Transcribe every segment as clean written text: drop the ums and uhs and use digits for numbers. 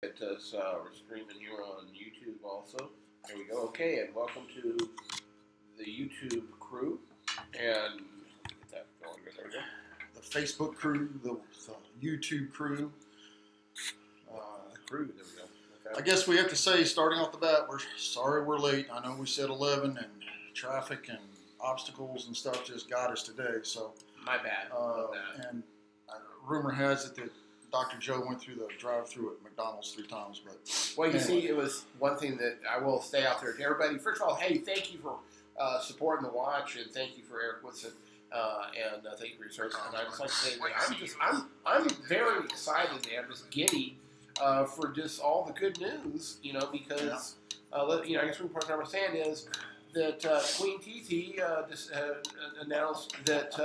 We're streaming here on YouTube also. There we go. Okay, and welcome to the YouTube crew. And get that going. There we go. The Facebook crew, the YouTube crew. Crew. There we go. Okay. I guess we have to say, starting off the bat, we're sorry we're late. I know we said 11, and traffic and obstacles and stuff just got us today. So my bad. And rumor has it that Dr. Joe went through the drive-through at McDonald's 3 times. But well, you see, it was one thing that I will stay out there to everybody. First of all, hey, thank you for supporting the watch, and thank you for Eric Woodson, and thank you for your service. And I just like to say that I'm very excited, and I'm just giddy for just all the good news, because I guess what I'm saying is that Queen TT just announced that.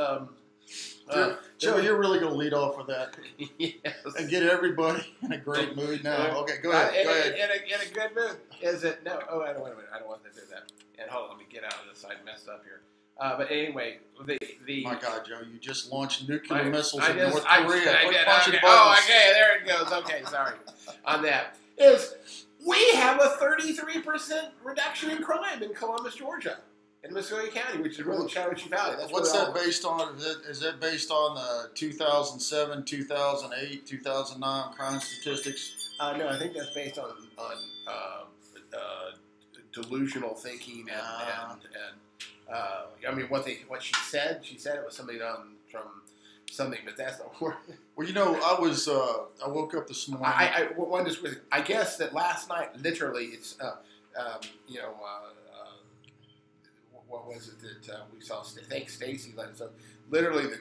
Joe, you're really going to lead off with that. Yes. And get everybody in a great mood now. Okay, go ahead. In a good mood. Is it? No. Oh, wait a minute. I don't want to do that. And hold on, let me get out of this. I messed up here. But anyway, the my God, Joe, you just launched nuclear missiles in North Korea. Okay, there it goes. Okay, sorry on that. We have a 33% reduction in crime in Columbus, Georgia. In Muscogee County, which is really Chattahoochee Valley. What's that based on? Is that based on the 2007, 2008, 2009 crime statistics? No, I think that's based on delusional thinking and I mean what she said. She said it was something from something, but that's not word. Well, I woke up this morning. I guess that last night, literally, it's what was it that we saw? Thanks, Stacy. So literally, the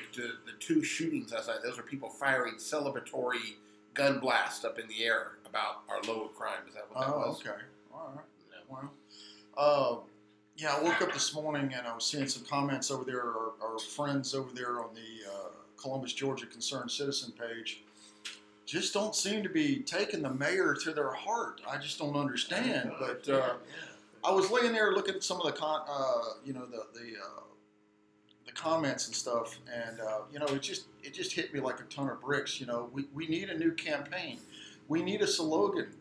2 shootings last night. Those are people firing celebratory gun blasts up in the air about our low of crime. Is that what that was? Oh, okay. All right. Yeah. Well, I woke up this morning and I was seeing some comments over there. Our friends over there on the Columbus, Georgia Concerned Citizen page just don't seem to be taking the mayor to their heart. I just don't understand. But I was laying there looking at some of the the comments and stuff, and it just hit me like a ton of bricks. We need a new campaign. We need a slogan.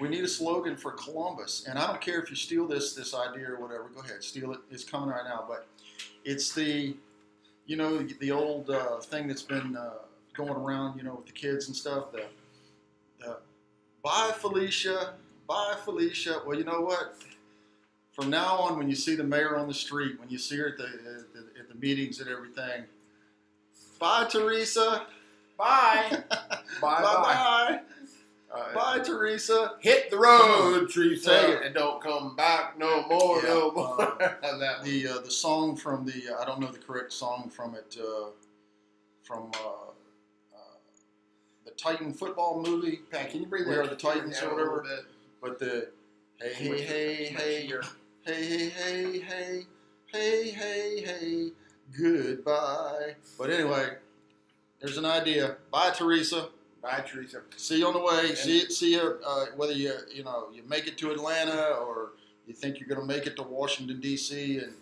We need a slogan for Columbus. And I don't care if you steal this idea or whatever. Go ahead, steal it. It's coming right now. But it's the old thing that's been going around, with the kids and stuff. The bye Felicia, bye Felicia. Well, you know what? From now on, when you see the mayor on the street, when you see her at the meetings and everything, bye, Teresa. Bye. Bye. Bye, Teresa. Hit the road, Teresa, and don't come back no more. Yeah. No more. The song from I don't know the correct song from it, from the Titan football movie. Pat, can you bring We that Are the Titans or whatever? But the hey, goodbye. But anyway, there's an idea. Bye, Teresa. Bye, Teresa. See you on the way. See you. Whether you make it to Atlanta or you think you're going to make it to Washington D.C. and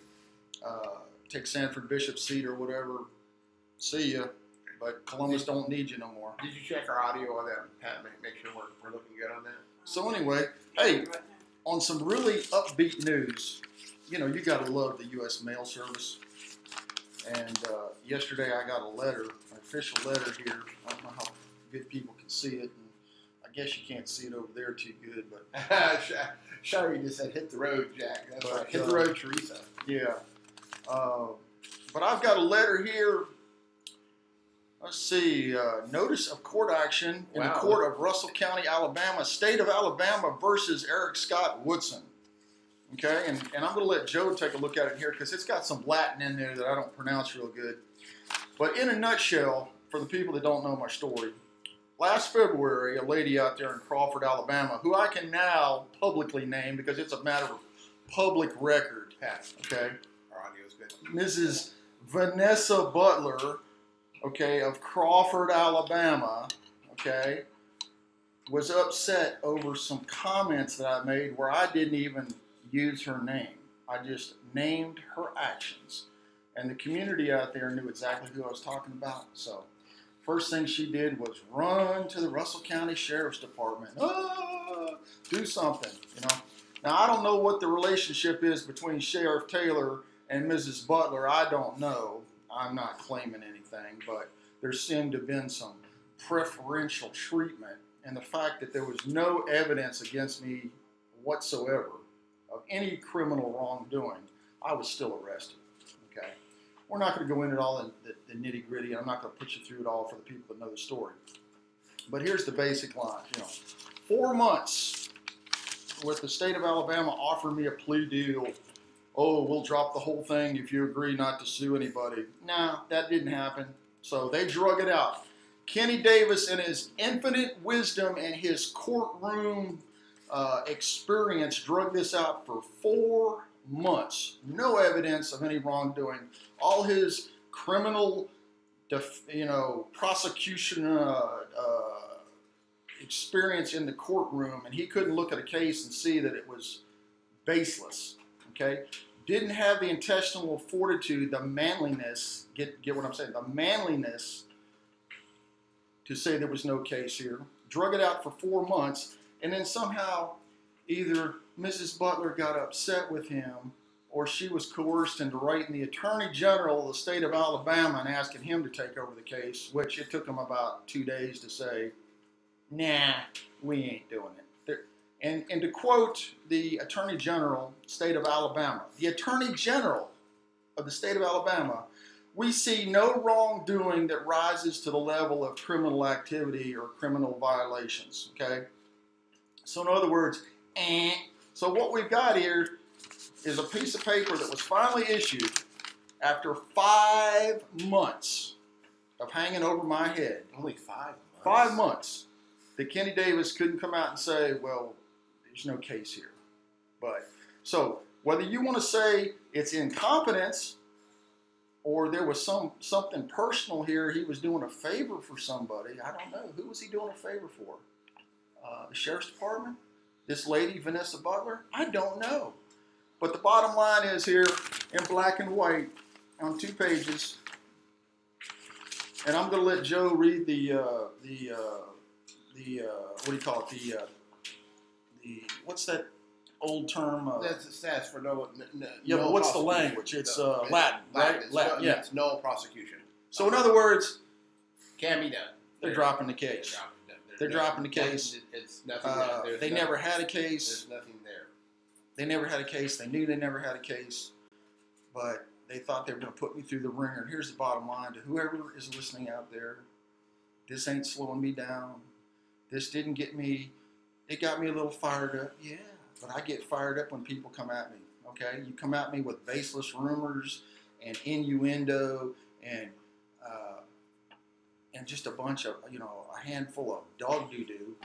take Sanford Bishop's seat or whatever. See you. But Columbus don't need you no more. Did you check our audio on that, Pat? Make sure we're looking good on that. So anyway, hey, on some really upbeat news, you got to love the U.S. Mail Service. And yesterday I got a letter, an official letter here. I don't know how good people can see it. And I guess you can't see it over there too good. But Sorry, you just said hit the road, Jack. That's right. Hit the road, Teresa. Yeah. But I've got a letter here. Let's see. Notice of court action in the court of Russell County, Alabama, state of Alabama versus Eric Scott Woodson. Okay, and I'm going to let Joe take a look at it here because it's got some Latin in there that I don't pronounce real good. But in a nutshell, for the people that don't know my story, last February, a lady out there in Crawford, Alabama, who I can now publicly name because it's a matter of public record. Okay, our audio is good. Mrs. Vanessa Butler, okay, of Crawford, Alabama, okay, was upset over some comments that I made where I didn't even use her name. I just named her actions. And the community out there knew exactly who I was talking about. So First thing she did was run to the Russell County Sheriff's Department. Do something, you know. Now, I don't know what the relationship is between Sheriff Taylor and Mrs. Butler. I don't know. I'm not claiming anything, but there seemed to have been some preferential treatment. And the fact that there was no evidence against me whatsoever of any criminal wrongdoing, I was still arrested. Okay, we're not going to go into all the nitty gritty. I'm not going to put you through it all for the people that know the story. But here's the basic line. 4 months with the state of Alabama offered me a plea deal. Oh, we'll drop the whole thing if you agree not to sue anybody. Nah, that didn't happen. So they drug it out. Kenny Davis, in his infinite wisdom and his courtroom experience, drug this out for 4 months. No evidence of any wrongdoing. All his criminal, prosecution experience in the courtroom, and he couldn't look at a case and see that it was baseless. Okay, didn't have the intestinal fortitude, the manliness. Get what I'm saying? The manliness to say there was no case here. Drug it out for 4 months, and then somehow either Mrs. Butler got upset with him or she was coerced into writing the Attorney General of the state of Alabama and asking him to take over the case, which it took him about 2 days to say, nah, we ain't doing it. And to quote the Attorney General, state of Alabama, the Attorney General of the state of Alabama, we see no wrongdoing that rises to the level of criminal activity or criminal violations, okay? So in other words, So what we've got here is a piece of paper that was finally issued after 5 months of hanging over my head. Only 5 months? 5 months. That Kenny Davis couldn't come out and say, well, there's no case here. But, so, whether you want to say it's incompetence or there was something personal here, he was doing a favor for somebody, I don't know. Who was he doing a favor for? The Sheriff's Department? This lady, Vanessa Butler? I don't know. But the bottom line is here in black and white on 2 pages. And I'm going to let Joe read the what do you call it? What's that old term? That's the stats for no. Yeah, but what's the language? It's Latin, right? Latin, yeah. It's no prosecution. So in other words, can be done. They're dropping the case. They're dropping the case. It's nothing. They never had a case. There's nothing there. They never had a case. They knew they never had a case, but they thought they were going to put me through the ringer. And here's the bottom line to whoever is listening out there: this ain't slowing me down. This didn't get me. It got me a little fired up. Yeah, but I get fired up when people come at me. Okay, you come at me with baseless rumors and innuendo and just a bunch of, a handful of dog doo-doo,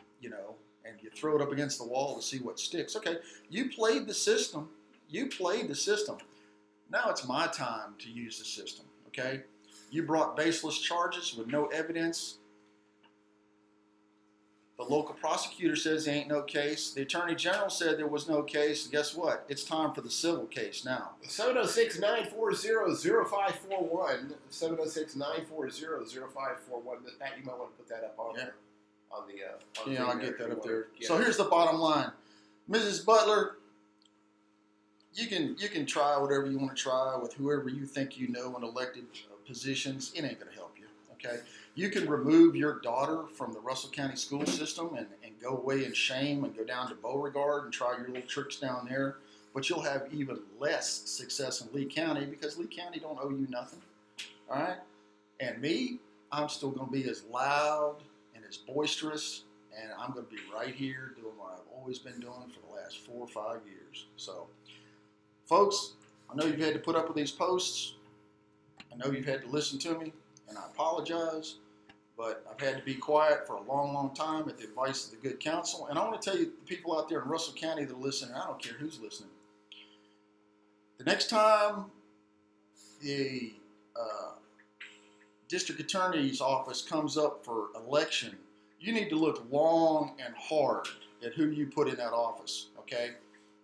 and you throw it up against the wall to see what sticks. Okay, you played the system. You played the system. Now it's my time to use the system, okay? You brought baseless charges with no evidence. The local prosecutor says there ain't no case. The Attorney General said there was no case. Guess what? It's time for the civil case now. 706-940-0541. 706-940-0541. Pat, you might want to put that up on there. On the I'll get that up there. So here's the bottom line. Mrs. Butler, you can try whatever you want to try with whoever you think you know in elected positions. It ain't going to help you, okay? You can remove your daughter from the Russell County school system and go away in shame and go down to Beauregard and try your little tricks down there, but you'll have even less success in Lee County because Lee County don't owe you nothing, all right? And me, I'm still going to be as loud and as boisterous, and I'm going to be right here doing what I've always been doing for the last 4 or 5 years. So, folks, I know you've had to put up with these posts. I know you've had to listen to me, and I apologize, but I've had to be quiet for a long, long time at the advice of the good counsel. And I want to tell you, the people out there in Russell County that are listening, I don't care who's listening, the next time the district attorney's office comes up for election, you need to look long and hard at who you put in that office, okay?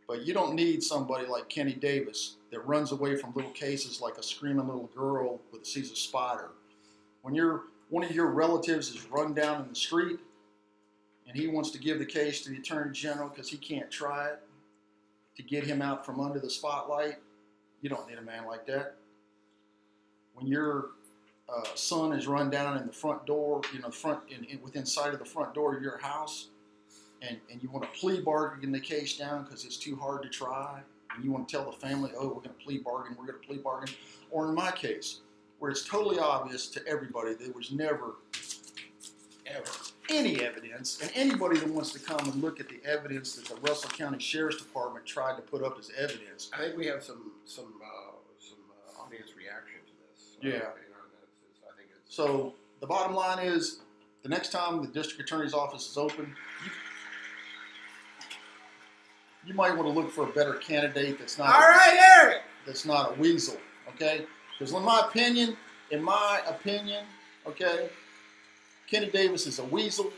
But you don't need somebody like Kenny Davis that runs away from little cases like a screaming little girl that sees a spider. When you're one of your relatives is run down in the street and he wants to give the case to the Attorney General because he can't try it to get him out from under the spotlight, you don't need a man like that. When your son is run down in the front door, within sight of the front door of your house, and you want to plea bargain the case down because it's too hard to try, and you want to tell the family, oh, we're going to plea bargain, or in my case, where it's totally obvious to everybody there was never, ever any evidence, and anybody that wants to come and look at the evidence that the Russell County Sheriff's Department tried to put up as evidence. I think we have some audience reaction to this. Yeah. I think it's, so the bottom line is, the next time the district attorney's office is open, you might want to look for a better candidate that's not. All right, Eric. That's not a weasel, okay? Because in my opinion, okay, Kenny Davis is a weasel,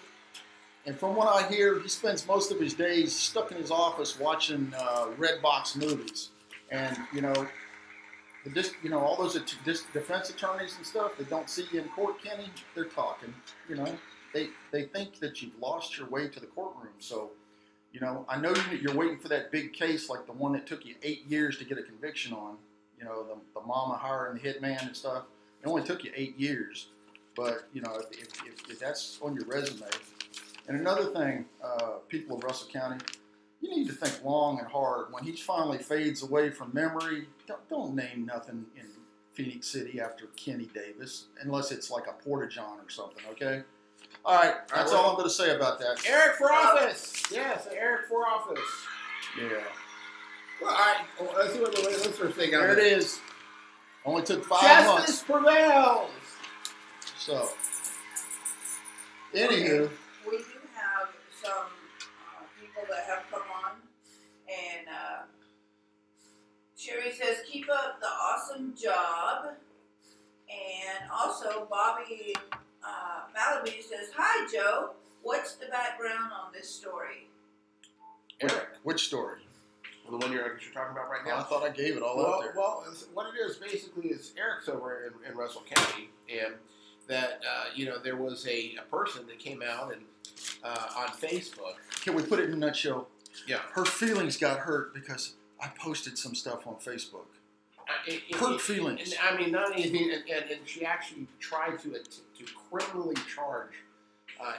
and from what I hear, he spends most of his days stuck in his office watching red box movies. And all those defense attorneys and stuff that don't see you in court, Kenny, they're talking. They think that you've lost your way to the courtroom. So, I know you're waiting for that big case like the one that took you 8 years to get a conviction on. The mama hiring the hitman and stuff. It only took you 8 years. But, if that's on your resume. And another thing, people of Russell County, you need to think long and hard. When he finally fades away from memory, don't name nothing in Phoenix City after Kenny Davis, unless it's like a Porta-John or something, okay? All right, that's all I'm going to say about that. Eric for office. Yes, Eric for office. Yeah. Well, all right. Well, let's see what the listeners think. There it is. Only took 5 months. Justice prevails. So, anywho. We do have some people that have come on, and Sherry says, keep up the awesome job. And also, Bobby Malaby says, hi, Joe. What's the background on this story? Eric. Which story? Well, the one you're talking about right now. I thought I gave it all out there. Well, what it is basically is Eric's over in Russell County, and that there was a person that came out and on Facebook. Can we put it in a nutshell? Yeah. Her feelings got hurt because I posted some stuff on Facebook. Hurt feelings. And, I mean, not anything. And she actually tried to criminally charge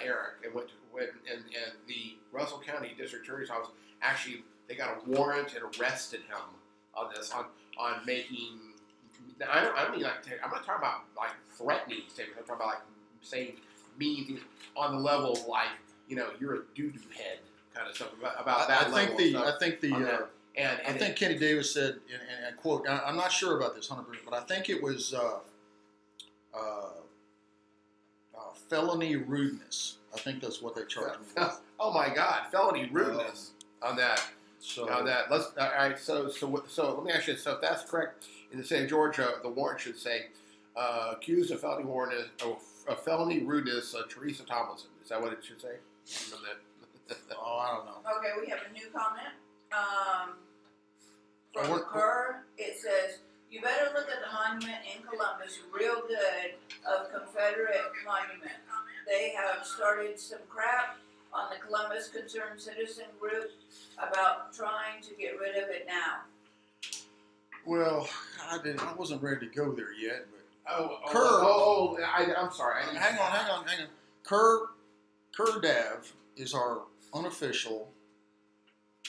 Eric, and and the Russell County District Attorney's Office actually, they got a warrant and arrested him on this on making. I don't mean I'm not talking about like threatening statements. I'm talking about like saying mean things on the level of like you're a doo-doo head kind of stuff about that level. I think Kenny Davis said, and quote, I'm not sure about this 100%, but I think it was felony rudeness. I think that's what they charged me with. Oh my God, felony rudeness on that. So Let's all right. So let me ask you. So if that's correct, in the state of Georgia, the warrant should say accused of felony rudeness, Teresa Tomlinson. Is that what it should say? Oh, I don't know. Okay, we have a new comment. From Kerr, it says, you better look at the monument in Columbus real good of Confederate monument. They have started some crap on the Columbus Concerned Citizen Group about trying to get rid of it now. Well, I wasn't ready to go there yet, but I'm sorry. Hang on. Kerr Dav is our unofficial,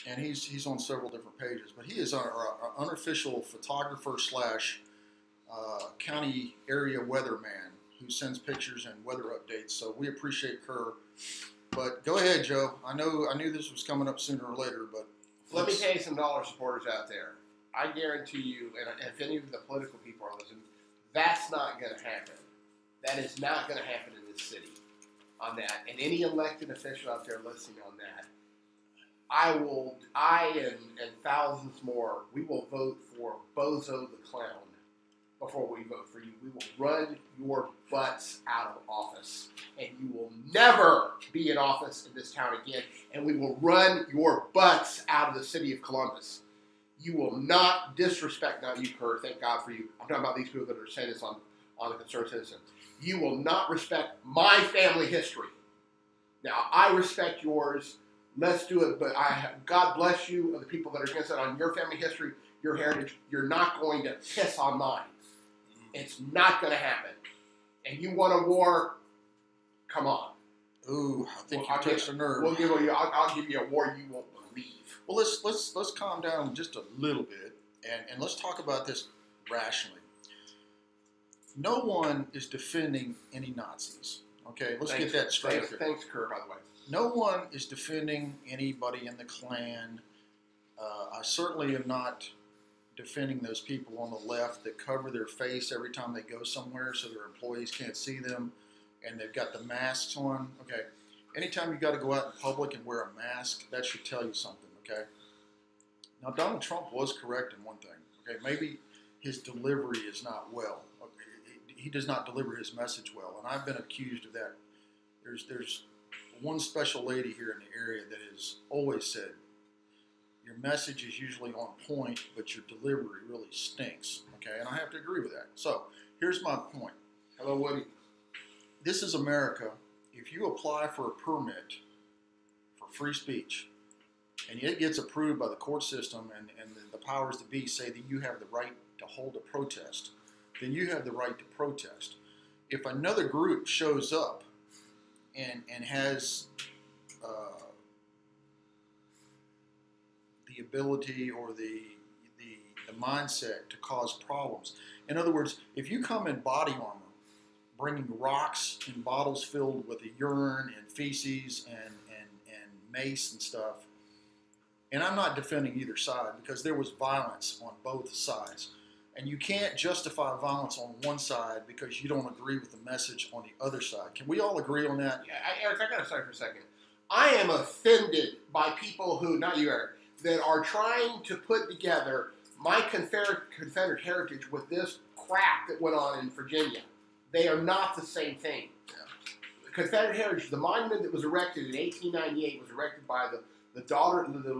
and he's on several different pages, but he is our unofficial photographer / county area weatherman who sends pictures and weather updates. So we appreciate Kerr. But go ahead, Joe. I knew this was coming up sooner or later, but let me tell you some dollar supporters out there. I guarantee you, and if any of the political people are listening, that's not going to happen. That is not going to happen in this city on that. And any elected official out there listening on that, I and thousands more, we will vote for Bozo the Clown before we vote for you. We will run your butts out of office. And you will never be in office in this town again. And we will run your butts out of the city of Columbus. You will not disrespect, not you, Kurt, thank God for you. I'm talking about these people that are saying this on the Concerned Citizen. you will not respect my family history. Now, I respect yours. Let's do it, but God bless you, the people that are against it on your family history, your heritage. You're not going to piss on mine. It's not going to happen. And you want a war? Come on. Ooh, I think you touched a nerve. I'll give you a war you won't believe. Well, let's calm down just a little bit, and let's talk about this rationally. No one is defending any Nazis. Okay, let's get that straight. Thanks, Kerr, by the way. No one is defending anybody in the Klan. I certainly am not defending those people on the left that cover their face every time they go somewhere so their employees can't see them, and they've got the masks on. Okay, anytime you got to go out in public and wear a mask, that should tell you something. Okay. Now, Donald Trump was correct in one thing. Okay, maybe his delivery is not well. Okay? He does not deliver his message well, and I've been accused of that. There's one special lady here in the area that has always said, your message is usually on point, but your delivery really stinks. Okay, and I have to agree with that. So here's my point. Hello, Woody. This is America. If you apply for a permit for free speech, and it gets approved by the court system, and the powers that be say that you have the right to hold a protest, then you have the right to protest. If another group shows up and has the ability or the mindset to cause problems, in other words, if you come in body armor, bringing rocks in bottles filled with the urine and feces and mace and stuff, and I'm not defending either side because there was violence on both sides. And you can't justify violence on one side because you don't agree with the message on the other side. Can we all agree on that? Yeah, Eric, I got to say for a second. I am offended by people who, not you, Eric, that are trying to put together my Confederate heritage with this crap that went on in Virginia. They are not the same thing. Yeah. The Confederate heritage, the monument that was erected in 1898 was erected by the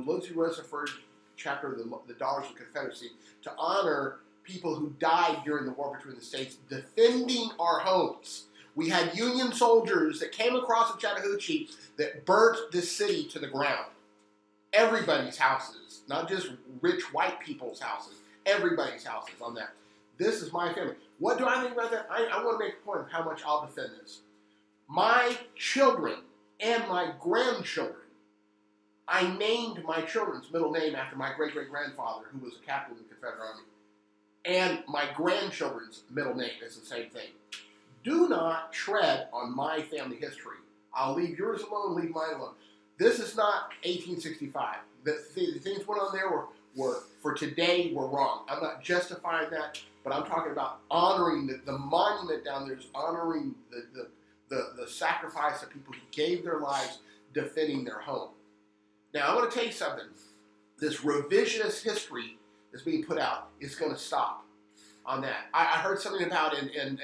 Lindsey Rutherford chapter of the Daughters of the Confederacy to honor people who died during the war between the states defending our homes. We had Union soldiers that came across the Chattahoochee that burnt this city to the ground. Everybody's houses, not just rich white people's houses, everybody's houses on that. This is my family. What do I think about that? I want to make a point of how much I'll defend this. My children and my grandchildren, I named my children's middle name after my great-great-grandfather, who was a captain in the Confederate Army. And my grandchildren's middle name is the same thing. Do not tread on my family history. I'll leave yours alone, leave mine alone. This is not 1865. The things went on there were for today, were wrong. I'm not justifying that, but I'm talking about honoring the monument down there is honoring the sacrifice of people who gave their lives defending their home. Now, I want to tell you something. This revisionist history that's being put out is going to stop on that. I heard something about in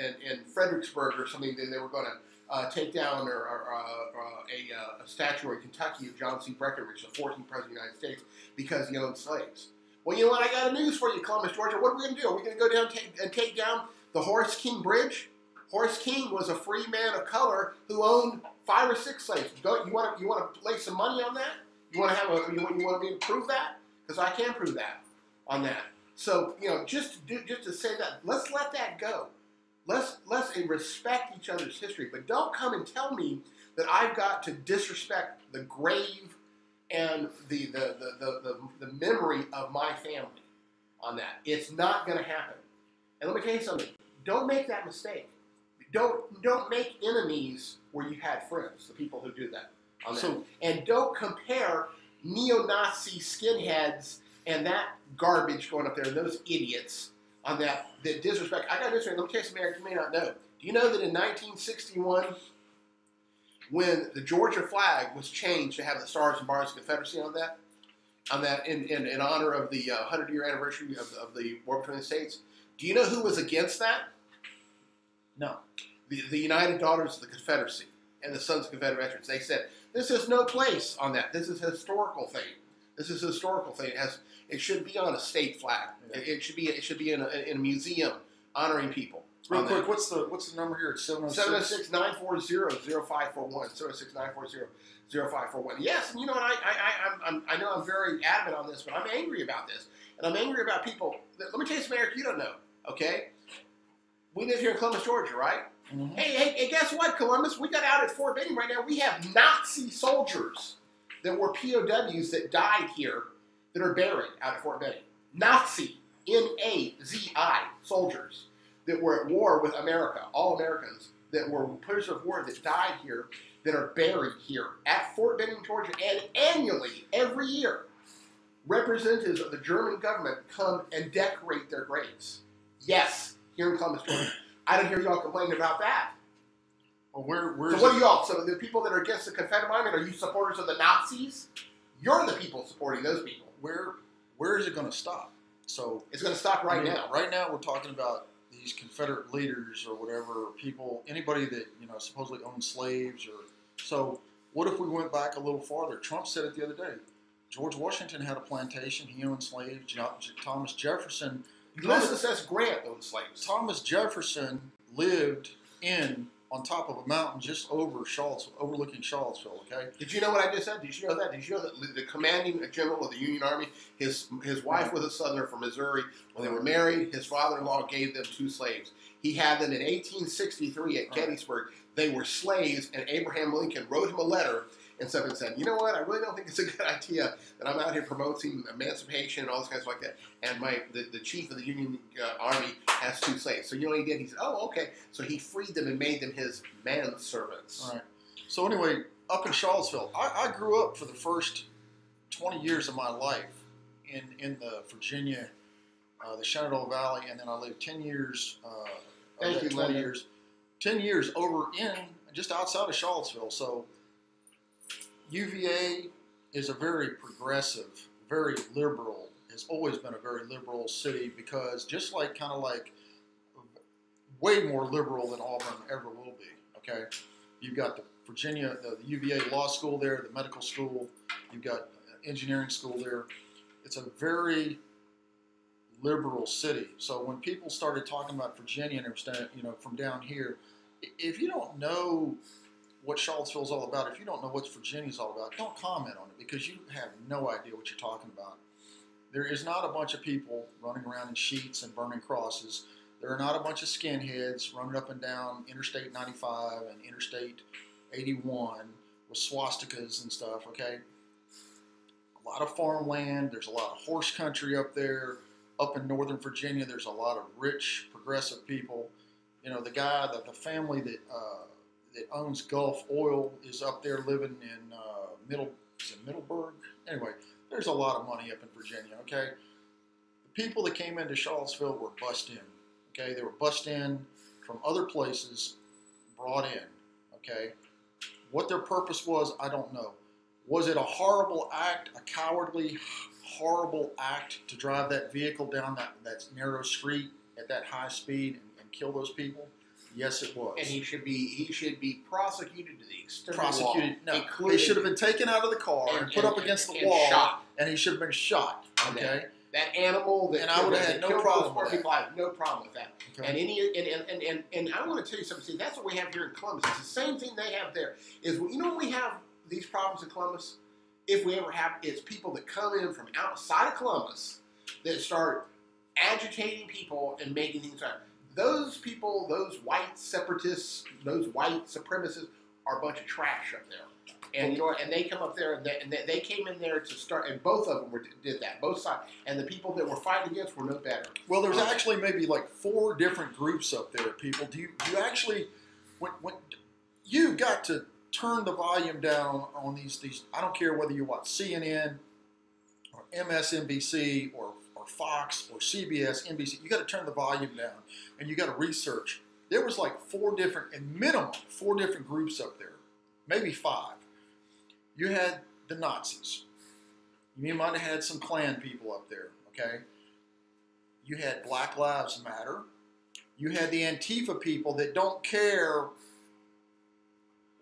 Fredericksburg or something that they were going to take down a statue in Kentucky of John C. Breckinridge, the 14th president of the United States, because he owned slaves. Well, you know what? I got news for you, Columbus, Georgia. What are we going to do? Are we going to go down and take down the Horace King Bridge? Horace King was a free man of color who owned 5 or 6 slaves. You want to lay some money on that? You want me to prove that? Because I can prove that on that. So, just to say that, let's let that go. Let's respect each other's history, but don't come and tell me that I've got to disrespect the grave and the memory of my family on that. It's not going to happen. And let me tell you something. Don't make that mistake. Don't make enemies where you had friends. The people who do that. And don't compare neo-Nazi skinheads and that garbage going up there and those idiots on that disrespect. I got this right. Let me tell you something, Eric, you may not know. Do you know that in 1961, when the Georgia flag was changed to have the Stars and Bars of Confederacy on that in honor of the 100-year anniversary of the war between the states, do you know who was against that? No. The United Daughters of the Confederacy and the Sons of Confederate Veterans. They said, this has no place on that. This is a historical thing. This is a historical thing. It should be on a state flag. Yeah. It should be in a museum honoring people. Real quick, what's the number here? It's 706? 706-940-0541. 706-940-0541. Yes, and you know what? I know I'm very adamant on this, but I'm angry about this. And I'm angry about people. Let me tell you something, Eric, you don't know, okay? We live here in Columbus, Georgia, right? Mm-hmm. Hey, guess what, Columbus? We got out at Fort Benning right now. We have Nazi soldiers that were POWs that died here that are buried out at Fort Benning. Nazi, N-A-Z-I, soldiers that were at war with America, all Americans that were prisoners of war that died here, that are buried here at Fort Benning, Georgia. And annually, every year, representatives of the German government come and decorate their graves. Yes, here in Columbus, Georgia. I don't hear y'all complaining about that. Well, where's so what are y'all? So the people that are against the Confederate monument, are you supporters of the Nazis? You're the people supporting those people. Where is it going to stop? So it's going to stop right now. Right now, we're talking about these Confederate leaders or whatever people, anybody that supposedly owned slaves. Or so, what if we went back a little farther? Trump said it the other day. George Washington had a plantation. He owned slaves. Thomas Jefferson. Ulysses S. Grant owned slaves. Thomas Jefferson lived on top of a mountain just over Charlottesville, overlooking Charlottesville. Okay. Did you know what I just said? Did you know that? Did you know that the commanding general of the Union Army, his wife was a Southerner from Missouri. When they were married, his father-in-law gave them 2 slaves. He had them in 1863 at Gettysburg. They were slaves, and Abraham Lincoln wrote him a letter and said, you know what? I really don't think it's a good idea that I'm out here promoting emancipation and all this kind of stuff like that. And the chief of the Union Army has 2 slaves. So you know what he did? He said, oh, okay. So he freed them and made them his manservants. All right. So anyway, up in Charlottesville, I grew up for the first 20 years of my life in the Virginia, the Shenandoah Valley, and then I lived 10 years, 20 years, 10 years over just outside of Charlottesville. So UVA is a very progressive, very liberal, has always been a very liberal city because just like way more liberal than Auburn ever will be, okay? You've got the Virginia, the UVA Law School there, the medical school, you've got engineering school there. It's a very liberal city. So when people started talking about Virginia and from down here, if you don't know what Charlottesville is all about, if you don't know what Virginia is all about, don't comment on it because you have no idea what you're talking about. There is not a bunch of people running around in sheets and burning crosses. There are not a bunch of skinheads running up and down Interstate 95 and Interstate 81 with swastikas and stuff, okay? A lot of farmland. There's a lot of horse country up there. Up in Northern Virginia, there's a lot of rich, progressive people. The family that owns Gulf Oil is up there living in Middleburg? Anyway, there's a lot of money up in Virginia, okay? The people that came into Charlottesville were bussed in, okay? They were bussed in from other places, brought in, okay? What their purpose was, I don't know. Was it a horrible act, a cowardly, horrible act to drive that vehicle down that narrow street at that high speed and kill those people? Yes, it was. And he should be prosecuted to the extent prosecuted. No, he should have been taken out of the car and put up against the wall, shot. And he should have been shot. Okay. That animal that and I would have had no problem with that. People, I have no problem with that. Okay. And I want to tell you something. See, that's what we have here in Columbus. It's the same thing they have there. When we have these problems in Columbus, if we ever have, it's people that come in from outside of Columbus that start agitating people and making things right. Those people, those white separatists, those white supremacists are a bunch of trash up there. And they come up there and they came in there to start, and both of them did that, both sides. And the people that were fighting against were no better. Well, there's actually maybe like 4 different groups up there, people. Do you actually, when you got to turn the volume down on these, I don't care whether you watch CNN or MSNBC or Fox or CBS, NBC, you got to turn the volume down and you got to research. There was like 4 different groups up there, maybe 5. You had the Nazis. You might have had some Klan people up there, okay? You had Black Lives Matter. You had the Antifa people that don't care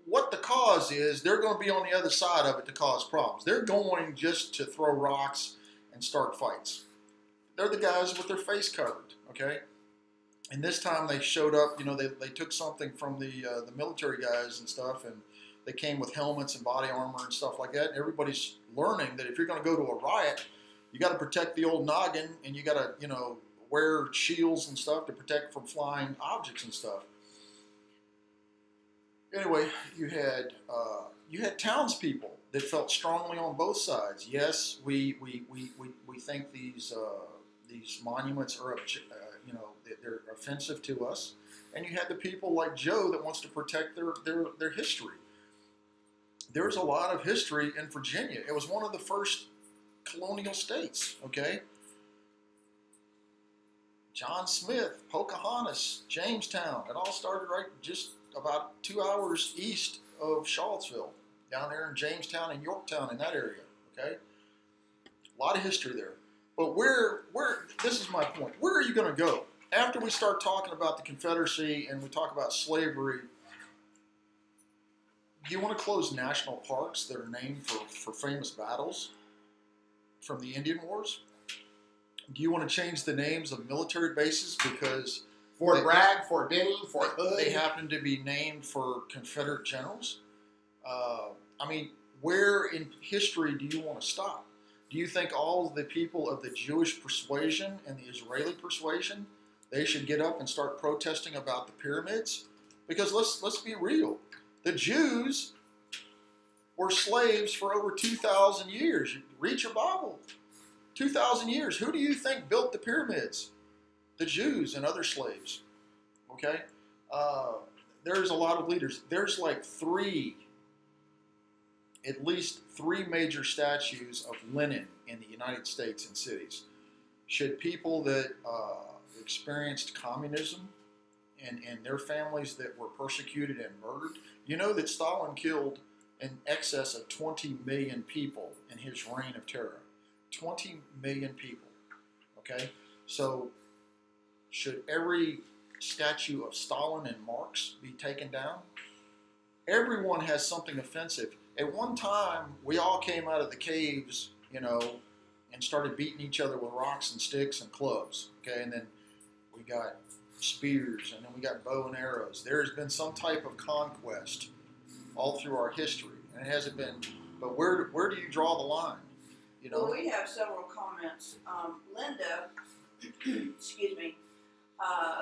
what the cause is. They're going to be on the other side of it to cause problems. They're going just to throw rocks and start fights. They're the guys with their face covered, okay? And this time they showed up. You know, they took something from the military guys and stuff, and they came with helmets and body armor and stuff like that. And everybody's learning that if you're going to go to a riot, you got to protect the old noggin, and you got to, you know, wear shields and stuff to protect from flying objects and stuff. Anyway, you had townspeople that felt strongly on both sides. Yes, we think these monuments are you know, they're offensive to us, and you had the people like Joe that wants to protect their history. There's a lot of history in Virginia. It was one of the first colonial states. Okay. John Smith, Pocahontas, Jamestown. It all started right just about 2 hours east of Charlottesville, down there in Jamestown and Yorktown in that area. Okay, a lot of history there. But where? This is my point. Where are you going to go after we start talking about the Confederacy and we talk about slavery? Do you want to close national parks that are named for famous battles from the Indian Wars? Do you want to change the names of military bases because Fort Bragg, Fort Benning, Fort Hood, they happen to be named for Confederate generals? I mean, where in history do you want to stop? Do you think all of the people of the Jewish persuasion and the Israeli persuasion, they should get up and start protesting about the pyramids? Because let's be real. The Jews were slaves for over 2,000 years. Read your Bible. 2,000 years. Who do you think built the pyramids? The Jews and other slaves. Okay? There's a lot of leaders. There's like at least three major statues of Lenin in the United States and cities. Should people that experienced communism and their families that were persecuted and murdered, you know that Stalin killed in excess of 20 million people in his reign of terror. 20 million people. Okay? So, should every statue of Stalin and Marx be taken down? Everyone has something offensive. At one time, we all came out of the caves, you know, and started beating each other with rocks and sticks and clubs. Okay? And then we got spears, and then we got bow and arrows. There has been some type of conquest all through our history. And it hasn't been, but where do you draw the line? You know? Well, we have several comments. Linda, excuse me,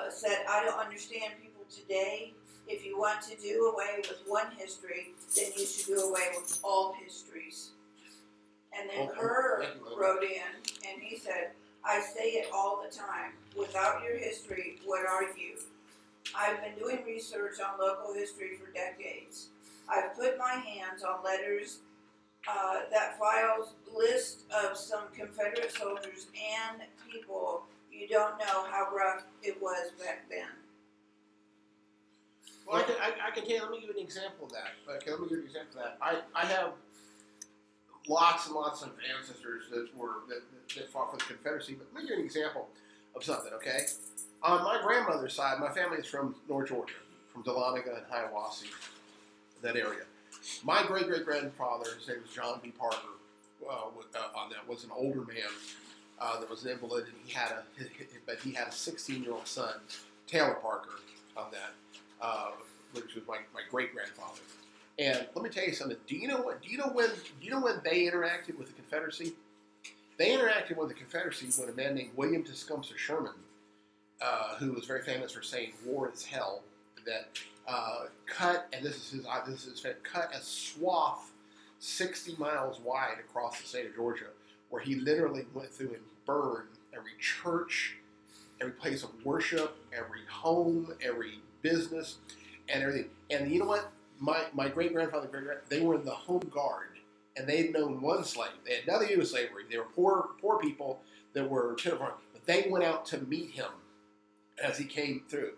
said, I don't understand people today. If you want to do away with one history, then you should do away with all histories. And then Kerr wrote in, and he said, I say it all the time. Without your history, what are you? I've been doing research on local history for decades. I've put my hands on letters that files list of some Confederate soldiers and people. You don't know how rough it was back then. Well, I can tell you, let me give you an example of that. Okay, let me give you an example of that. I have lots and lots of ancestors that fought for the Confederacy, but let me give you an example of something, okay? On my grandmother's side, my family is from North Georgia, from Dahlonega and Hiawassee, that area. My great-great-grandfather, his name was John B. Parker, that was an older man that was an invalid, and he had a 16-year-old son, Taylor Parker, of that, which was my great-grandfather. And let me tell you something. Do you know when they interacted with the Confederacy? They interacted with the Confederacy when a man named William Tecumseh Sherman, who was very famous for saying "war is hell," that cut a swath 60 miles wide across the state of Georgia, where he literally went through and burned every church, every place of worship, every home, every business, and everything. And you know what? My great-grandfather, they were in the Home Guard, and they had known one slave. They had nothing to do with slavery. They were poor people that were terrified. But they went out to meet him as he came through.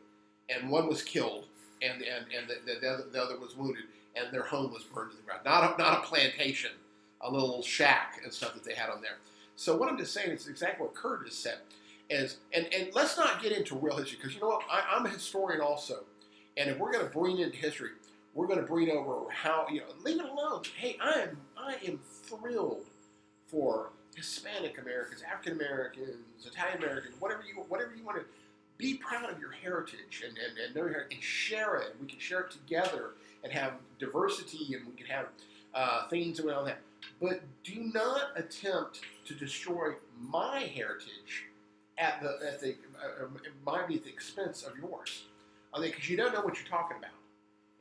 And one was killed, and the other was wounded, and their home was burned to the ground. Not a plantation, a little shack and stuff that they had on there. So what I'm just saying is exactly what Kurt has said. And let's not get into real history, because you know what? I'm a historian also. And if we're going to bring into history, we're going to bring over how, leave it alone. Hey, I am thrilled for Hispanic Americans, African Americans, Italian Americans, whatever you want to be proud of your heritage and know your heritage and share it. We can share it together and have diversity, and we can have things and all that. But do not attempt to destroy my heritage it might be at the expense of yours. Because you don't know what you're talking about,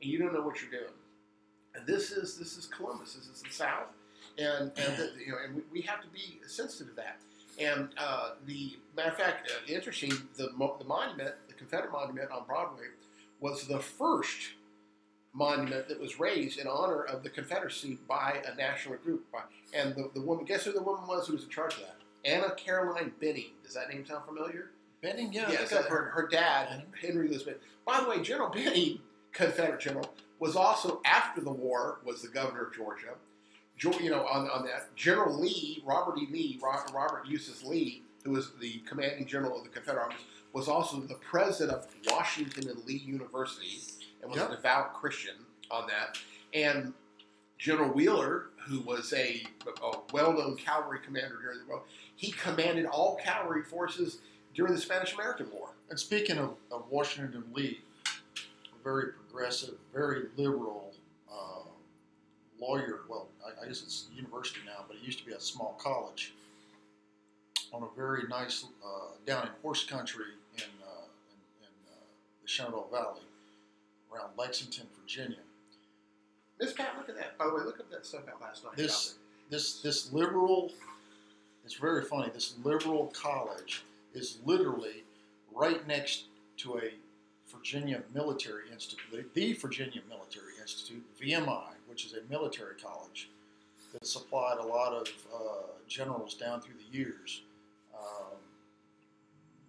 and you don't know what you're doing. And this is Columbus. This is the South, and we have to be sensitive to that. And the matter of fact, interesting, the monument, the Confederate monument on Broadway, was the first monument that was raised in honor of the Confederacy by a national group. And the woman, guess who the woman was who was in charge of that? Anna Caroline Benning. Does that name sound familiar? Benning, yeah. Yes, her dad, Henry Elizabeth. By the way, General Benning, Confederate general, was also, after the war, was the governor of Georgia. On that, General Lee, Robert E. Lee, Robert Eustace Lee, who was the commanding general of the Confederate Armies, was also the president of Washington and Lee University, and was a devout Christian on that. And General Wheeler, who was a well-known cavalry commander during the war, he commanded all cavalry forces during the Spanish-American War. And speaking of Washington and Lee, a very progressive, very liberal lawyer. Well, I guess it's a university now, but it used to be a small college on a very nice down in horse country in the Shenandoah Valley, around Lexington, Virginia. Miss Pat, look at that. By the way, look at that stuff out last night. This liberal, it's very funny. This liberal college is literally right next to a Virginia Military Institute, the Virginia Military Institute, VMI, which is a military college that supplied a lot of generals down through the years.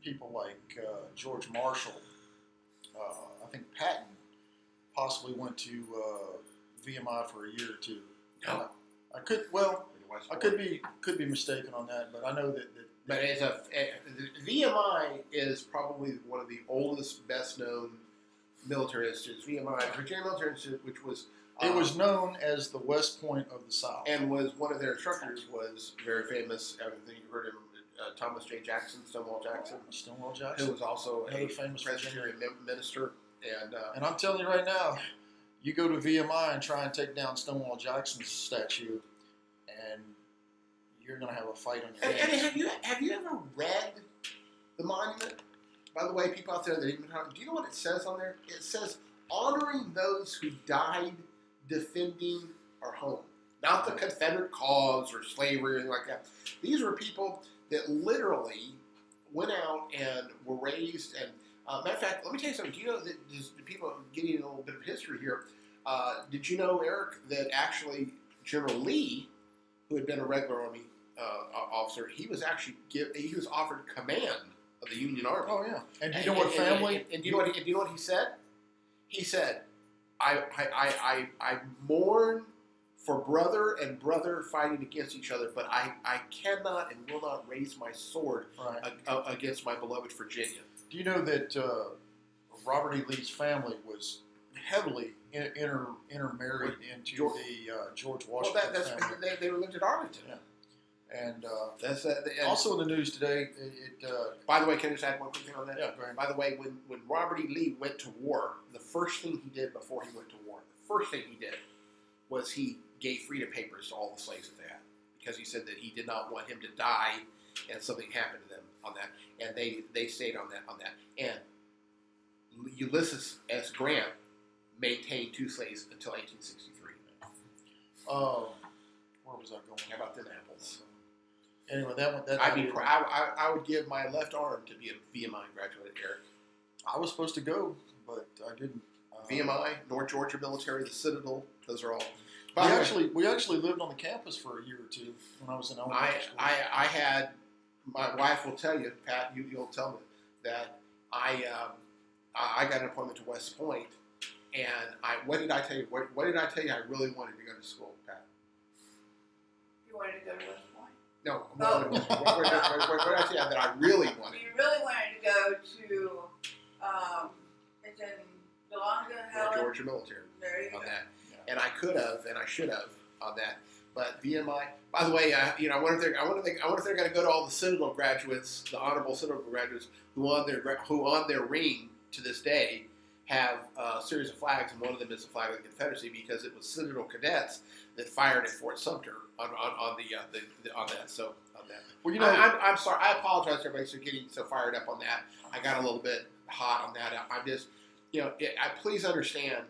People like George Marshall. I think Patton possibly went to VMI for a year or two. No. I could be mistaken on that, but I know that. But VMI is probably one of the oldest, best-known military institutes. VMI, Virginia Military Institute, which was it was known as the West Point of the South, and was one of their instructors was very famous. I think you heard him, Thomas J. Jackson, Stonewall Jackson, who was also a famous Presbyterian minister. And I'm telling you right now, you go to VMI and try and take down Stonewall Jackson's statue, and you're going to have a fight on your hands. And have you ever read the monument? By the way, people out there that even do you know what it says on there? It says honoring those who died defending our home, not the Confederate cause or slavery or anything like that. These were people that literally went out and were raised. And matter of fact, let me tell you something. Do you know that the people getting a little bit of history here? Did you know, Eric, that actually General Lee, who had been a regular Army officer, he was offered command of the Union Army. Oh yeah, and do you know what family? And do you know what he said? He said, "I mourn for brother and brother fighting against each other, but I cannot and will not raise my sword against my beloved Virginia." Do you know that Robert E. Lee's family was heavily intermarried into the George Washington family? They were lived at Arlington. Yeah. And and also in the news today, by the way, can I just add one quick thing on that? Yeah, go ahead. By the way, when Robert E. Lee went to war, the first thing he did before he went to war, was he gave freedom papers to all the slaves that they had, because he said that he did not want him to die and something happened to them on that, and they stayed on that. And Ulysses S. Grant maintained 2 slaves until 1863. Where was I going? How about them apples? Anyway, I would give my left arm to be a VMI graduate, Eric. I was supposed to go, but I didn't. VMI, North Georgia Military, the Citadel, those are all. We actually lived on the campus for a year or two when I was in elementary school. I had, my wife will tell you, Pat, you'll tell me that I got an appointment to West Point, and what did I tell you? What did I tell you? I really wanted to go to school, Pat. You wanted to go to West Point? No. What did I tell you that I really wanted? You really wanted to go to, it's in Delonga, Helen? Georgia Military. There you on go. that. And I could have, and I should have on that. But VMI. By the way, I wonder if they're going to go to all the Citadel graduates, the honorable Citadel graduates who on their ring to this day have a series of flags, and one of them is the flag of the Confederacy because it was Citadel cadets that fired at Fort Sumter on that. So on that. Well, I'm sorry. I apologize to everybody for getting so fired up on that. I got a little bit hot on that. I'm just, please understand,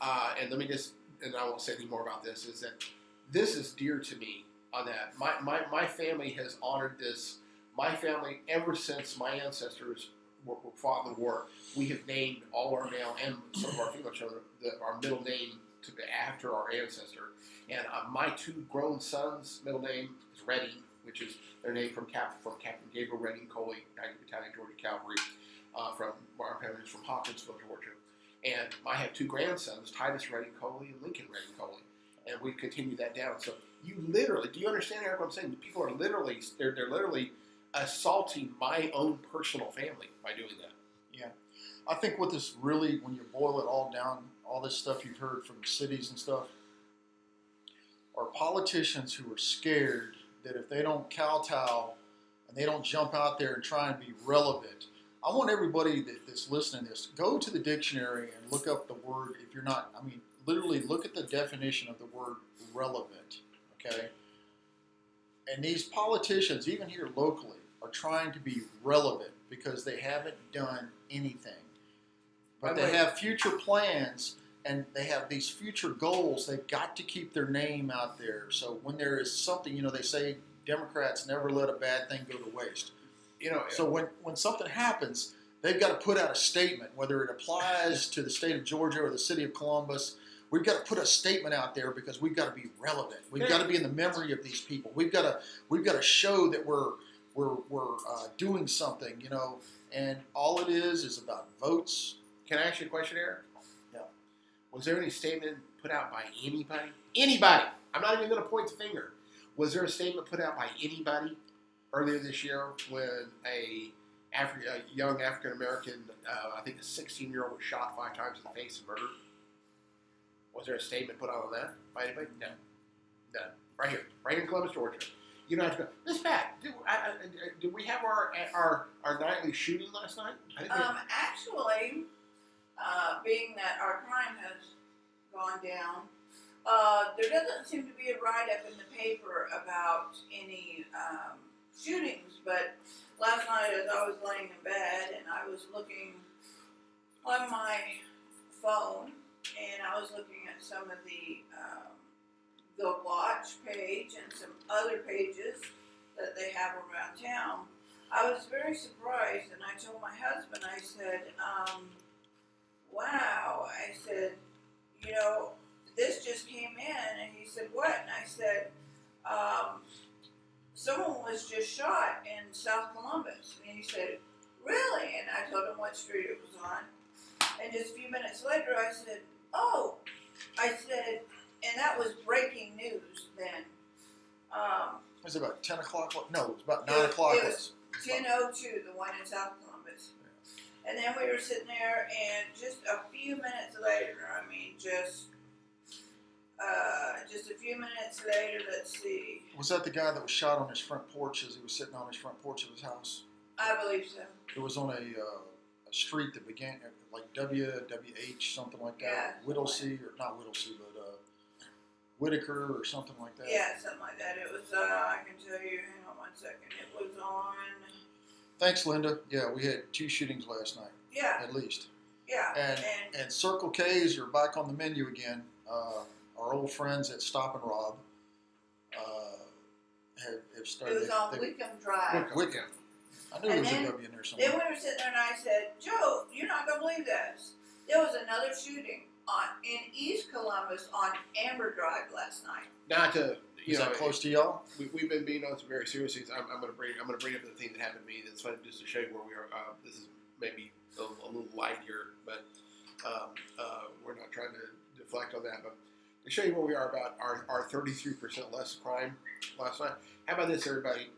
and let me just, and I won't say any more about this, is that this is dear to me on that. My family has honored this. My family, ever since my ancestors were fought in the war, we have named all our male and some of our female children our middle name after our ancestor. And my two grown sons' middle name is Redding, which is their name from Captain Gabriel Redding Coley, 9th Battalion, Georgia Cavalry, from our family is from Hawkinsville, Georgia. And I have two grandsons, Titus Redding Coley and Lincoln Redding Coley. And we continue that down. So you literally, do you understand, Eric, what I'm saying? People are literally, they're literally assaulting my own personal family by doing that. Yeah. I think what this really, when you boil it all down, all this stuff you've heard from the cities and stuff, are politicians who are scared that if they don't kowtow and they don't jump out there and try and be relevant. I want everybody that's listening to this, go to the dictionary and look up the word, if you're not, literally look at the definition of the word relevant, okay? And these politicians, even here locally, are trying to be relevant because they haven't done anything. But they have future plans and they have these future goals. They've got to keep their name out there. So when there is something, they say Democrats never let a bad thing go to waste. So when something happens, they've got to put out a statement, whether it applies to the state of Georgia or the city of Columbus. We've got to put a statement out there because we've got to be relevant. We've got to be in the memory of these people. We've got to show that we're doing something, And all it is about votes. Can I ask you a question, Eric? Yeah. Was there any statement put out by anybody? Anybody. I'm not even going to point the finger. Was there a statement put out by anybody earlier this year when a young African American, I think a 16-year-old, was shot 5 times in the face and murdered? Was there a statement put out on that by anybody? No. None. Right here. Right in Columbus, Georgia. You don't have to go, Miss Pat, did we have our nightly shooting last night? Actually, being that our crime has gone down, there doesn't seem to be a write-up in the paper about any shootings, but last night as I was laying in bed and I was looking on my phone and I was looking at some of the watch page and some other pages that they have around town, I was very surprised, and I told my husband, I said, wow, I said, this just came in, and he said, what? And I said, someone was just shot in South Columbus, and he said, really? And I told him what street it was on, and just a few minutes later, I said, oh, I said, and that was breaking news then. It was about 10 o'clock? No, it was about 9 o'clock. It was 10:02, the one in South Columbus. Yeah. And then we were sitting there, and just a few minutes later, just a few minutes later, let's see. Was that the guy that was shot on his front porch as he was sitting on his front porch of his house? I believe so. It was on a street that began like WWH, something like that. Yeah, Whittlesey, or not Whittlesey, but Whitaker or something like that. Yeah, something like that. It was, I can tell you, hang on one second. It was on... Thanks, Linda. Yeah, we had 2 shootings last night. Yeah. At least. Yeah. And Circle K's are back on the menu again. Our old friends at Stop and Rob have started... It was on Wickham Drive. Wickham. I knew there was a W in there somewhere. Then we were sitting there and I said, Joe, you're not going to believe this. There was another shooting in East Columbus on Amber Drive last night. Not to, is that close to y'all? We've been being on some very serious things. I'm going to bring up the thing that happened to me. That's funny, just to show you where we are. This is maybe a little light here, but we're not trying to deflect on that. But to show you where we are about our 33% less crime last night. How about this, everybody?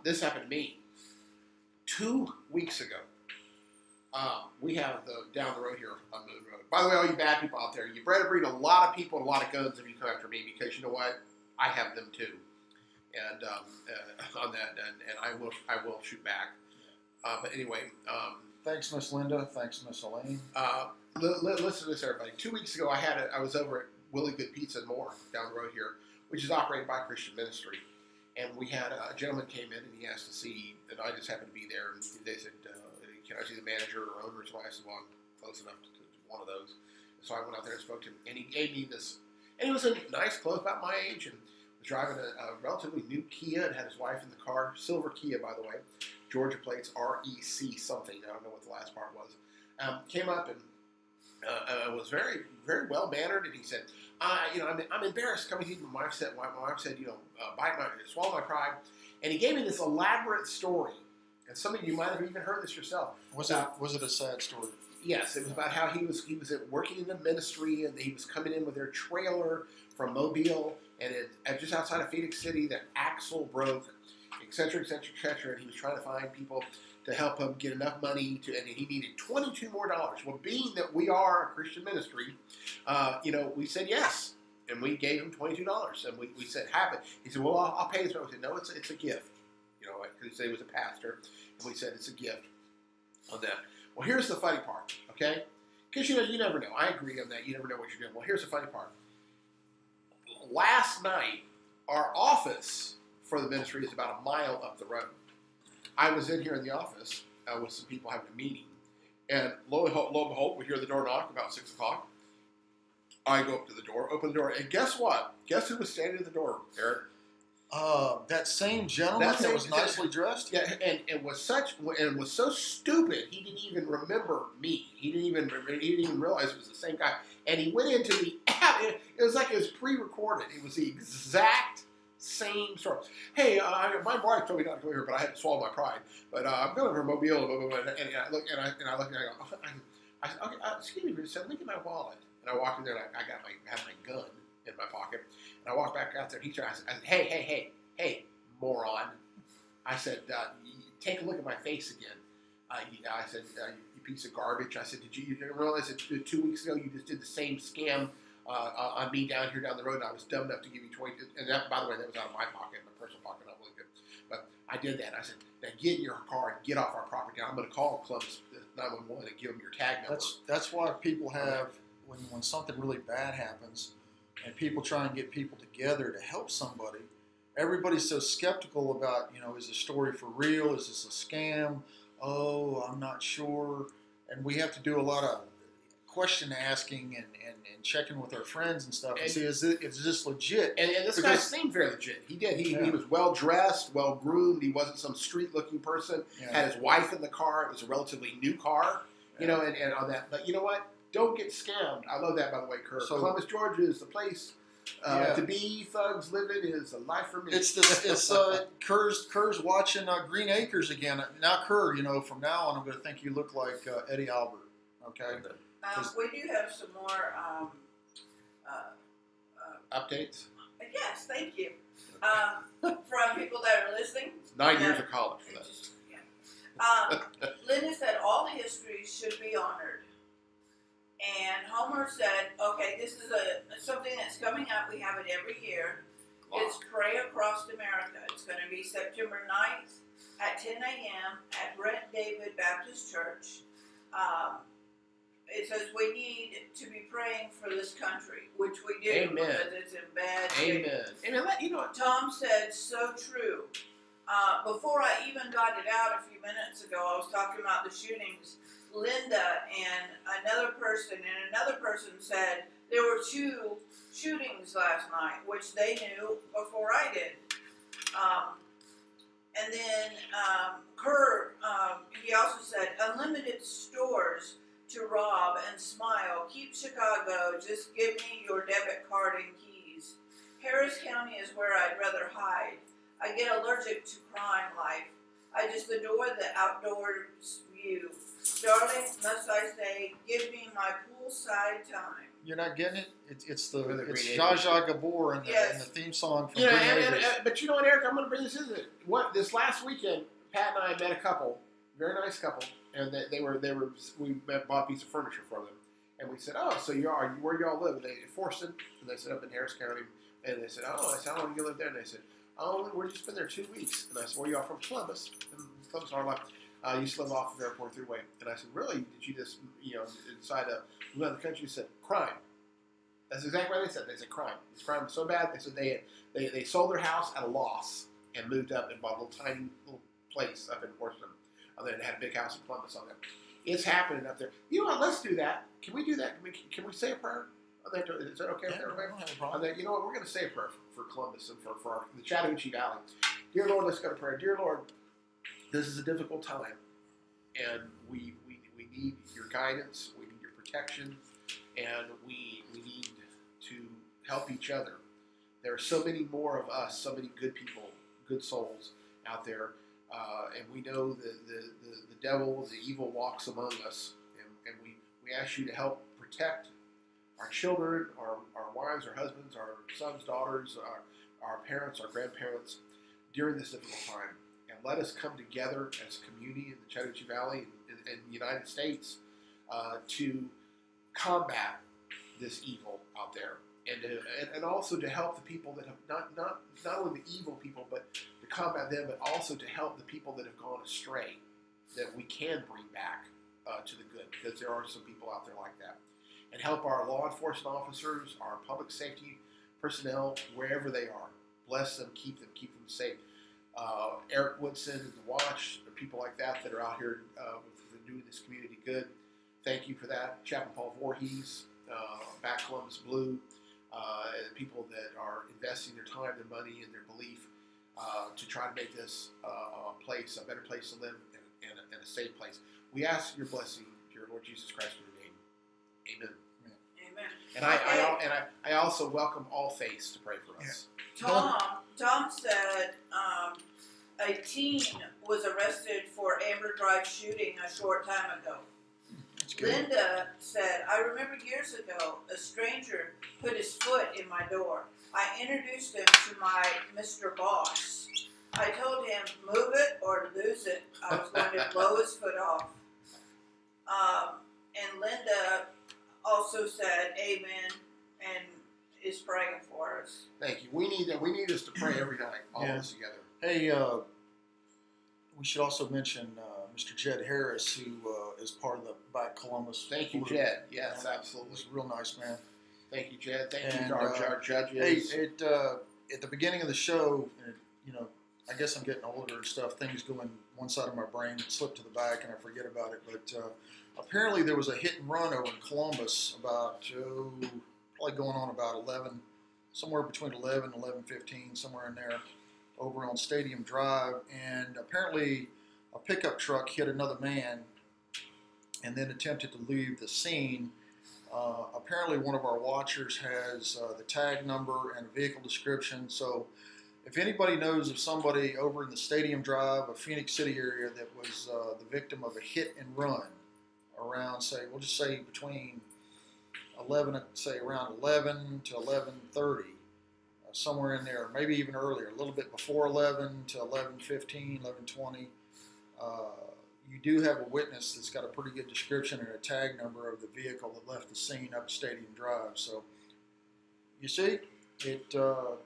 This happened to me 2 weeks ago. we have down the road here on Moon Road. By the way, all you bad people out there, you better breed a lot of people and a lot of guns if you come after me, because you know what? I have them too, and on that, and I will shoot back. But anyway, thanks, Miss Linda. Thanks, Miss Elaine. Listen to this, everybody. 2 weeks ago, I was over at Willie Good Pizza and More down the road here, which is operated by Christian Ministry, and we had a gentleman came in and he asked to see, and I just happened to be there, and they said, "Can I see the manager or owner?" So I said, "Well, I'm close enough to one of those." So I went out there and spoke to him, and he gave me this, and he was in nice clothes, about my age, and was driving a relatively new Kia and had his wife in the car, silver Kia, by the way, Georgia plates, REC something, I don't know what the last part was. Came up and was very, very well mannered, and he said, I'm embarrassed coming to you. My wife said, swallow my pride, and he gave me this elaborate story, and some of you might have even heard this yourself. Was it a sad story? Yes, it was about how he was working in the ministry, and he was coming in with their trailer from Mobile, and just outside of Phoenix City, the axle broke, et cetera, et cetera, et cetera, and he was trying to find people to help him get enough money and he needed $22 more. Well, being that we are a Christian ministry, we said yes, and we gave him $22, and we said, have it. He said, well, I'll pay this. We said, no, it's a gift, because he said he was a pastor, and we said it's a gift on that. Well, here's the funny part, okay? Because, you never know. I agree on that. You never know what you're doing. Well, here's the funny part. Last night, our office for the ministry is about a mile up the road. I was in here in the office with some people having a meeting, and lo and behold, we hear the door knock about 6 o'clock. I go up to the door, open the door, and guess what? Guess who was standing at the door, Eric? That same gentleman that was nicely dressed? Yeah, and was so stupid, he didn't even remember me. He didn't even realize it was the same guy. And he went into the app. It was like it was pre-recorded. It was the exact same story. Hey, my wife told me not to go here, but I had to swallow my pride. But I'm going over Mobile, blah, blah, blah, and I look and I go, I said, okay, excuse me, I said, let me get my wallet. And I walk in there, and I have my gun in my pocket, and I walk back out there, and I said, hey, moron. I said, take a look at my face again. I said, you piece of garbage. I said, did you realize that 2 weeks ago you just did the same scam on me down the road, and I was dumb enough to give you 20, and that, by the way, that was out of my pocket, my personal pocket, not really good. But I did that. I said, now get in your car and get off our property. I'm going to call Columbus 911 and give them your tag number. That's why people have, when something really bad happens, and people try and get people together to help somebody, everybody's so skeptical about, is the story for real? Is this a scam? Oh, I'm not sure. And we have to do a lot of question asking and checking with our friends and stuff and see, is this legit? And this guy seemed very legit. He did. He was well dressed, well groomed. He wasn't some street looking person. Yeah. Had his wife in the car. It was a relatively new car, and on that. But you know what? Don't get scammed. I love that, by the way, Kurt. So, Columbus, Georgia is the place to be. Thugs living is a life for me. It's Kerr's watching Green Acres again. Now, Kerr, from now on, I'm going to think you look like Eddie Albert. Okay. We do have some more updates. Yes, thank you. From people that are listening. 9 years of college for that. Linda said all history should be honored. And Homer said, okay, this is something that's coming up. We have it every year. Wow. It's Pray Across America. It's going to be September 9th at 10 a.m. at Brent David Baptist Church. It says we need to be praying for this country, which we do. Amen. Because it's in bad shape. Amen. You know what Tom said, so true. Before I even got it out a few minutes ago, I was talking about the shootings. Linda and another person said there were 2 shootings last night, which they knew before I did. And then Kerr, he also said, unlimited stores to rob and smile. Keep Chicago. Just give me your debit card and keys. Harris County is where I'd rather hide. I get allergic to crime life. I just adore the outdoors view. Darling, must I say, give me my poolside time. You're not getting it? It's Zsa Zsa Gabor and the theme song from Green Acres. But you know what, Eric? I'm going to bring this in. This last weekend, Pat and I met a couple, very nice couple, and we bought a piece of furniture for them, and we said, oh, so where y'all live? And they Forston, and they said up in Harris County, and they said, oh, I said, how long do you live there? And they said, oh, we're just been there 2 weeks. And I said, well, y'all from Columbus? And Columbus, I used to live off of Airport Thruway. And I said, really? Did you just, decide to move out of the country? He said, crime. That's exactly what they said. They said crime. This crime was so bad. They said they sold their house at a loss and moved up and bought a tiny little place up in Portsmouth. And then had a big house in Columbus on there. It's happening up there. You know what? Let's do that. Can we do that? Can we say a prayer? Is that okay with everybody? And then, you know what? We're going to say a prayer for Columbus and for the Chattahoochee Valley. Dear Lord, let's go to prayer. Dear Lord, this is a difficult time, and we need your guidance. We need your protection, and we need to help each other. There are so many more of us, so many good people, good souls out there, and we know that the devil, the evil walks among us, and we ask you to help protect our children, our wives, our husbands, our sons, daughters, our parents, our grandparents during this difficult time. And let us come together as a community in the Chattahoochee Valley and the United States to combat this evil out there, and also to help the people that have not only the evil people, but to combat them, but also to help the people that have gone astray, that we can bring back to the good, because there are some people out there like that. And help our law enforcement officers, our public safety personnel, wherever they are. Bless them, keep them safe. Eric Woodson and the Watch, people like that are out here doing this community good. Thank you for that. Chaplain Paul Voorhees, Back Columbus Blue, people that are investing their time, their money, and their belief to try to make this a better place to live and a safe place. We ask your blessing, dear Lord Jesus Christ, in your name. Amen. And I also welcome all faiths to pray for us. Tom said a teen was arrested for Amber Drive shooting a short time ago. That's good. Linda said, I remember years ago a stranger put his foot in my door. I introduced him to my Mr. Boss. I told him, move it or lose it. I was going to blow his foot off. And Linda also said amen and is praying for us. Thank you. We need that. We need us to pray every night, all of us together. Hey, we should also mention Mr. Jed Harris, who is part of the Back Columbus. Thank you, Jed. Yes, absolutely. He's a real nice man. Thank you, Jed. Thank you to our judges. Hey, at the beginning of the show, I guess I'm getting older and stuff. Things go in one side of my brain and slip to the back, and I forget about it. But apparently there was a hit and run over in Columbus about, probably going on about 11, somewhere between 11 and 11:15, somewhere in there, over on Stadium Drive. And apparently a pickup truck hit another man and then attempted to leave the scene. Apparently one of our watchers has the tag number and vehicle description. So if anybody knows of somebody over in the Stadium Drive, a Phoenix City area, that was the victim of a hit and run around, we'll just say between 11 to 11:30, somewhere in there, maybe even earlier, a little bit before 11 to 11:15, 11:20. You do have a witness that's got a pretty good description and a tag number of the vehicle that left the scene up Stadium Drive. So you see, the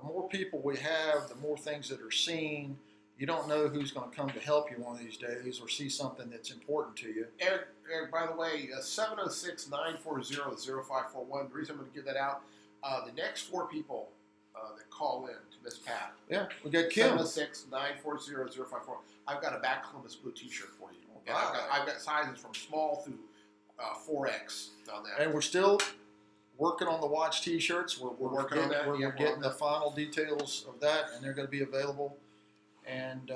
more people we have, the more things that are seen. You don't know who's going to come to help you one of these days or see something that's important to you. Eric, by the way, 706-940-0541. The reason I'm going to give that out, the next 4 people that call in to Miss Pat. Yeah, we got Kim. 706-940-0541. I've got a Back Columbus Blue T-shirt for you. And I've got sizes from small through 4X on that. And we're still working on the watch T-shirts. We're working on that. We're getting the final details of that, and they're going to be available. And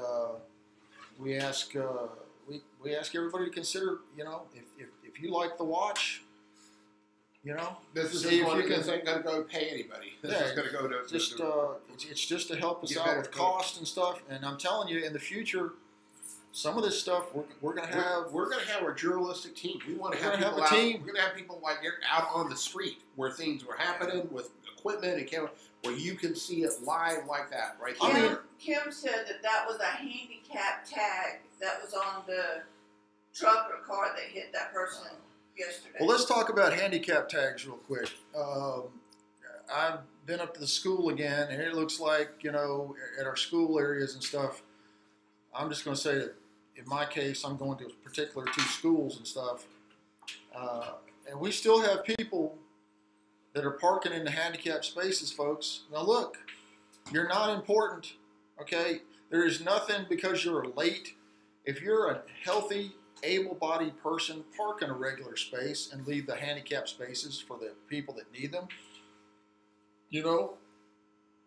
we ask everybody to consider, if you like the watch, this ain't going to go pay anybody. This is going to go to it's just to help us out with cost and stuff. And I'm telling you, in the future, some of this stuff we're going to have. We're going to have our journalistic team. We want to have people a team. We're going to have people like out on the street where things were happening with equipment and camera, where you can see it live like that, right there. Kim said that was a handicap tag that was on the truck or car that hit that person yesterday. Well, let's talk about handicap tags real quick. I've been up to the school again, and it looks like, you know, at our school areas and stuff, I'm just going to say that in my case, I'm going to particular 2 schools and stuff, and we still have people that are parking in the handicapped spaces, folks. Now, look, you're not important, okay? There is nothing because you're late. If you're a healthy, able-bodied person, park in a regular space and leave the handicapped spaces for the people that need them. You know,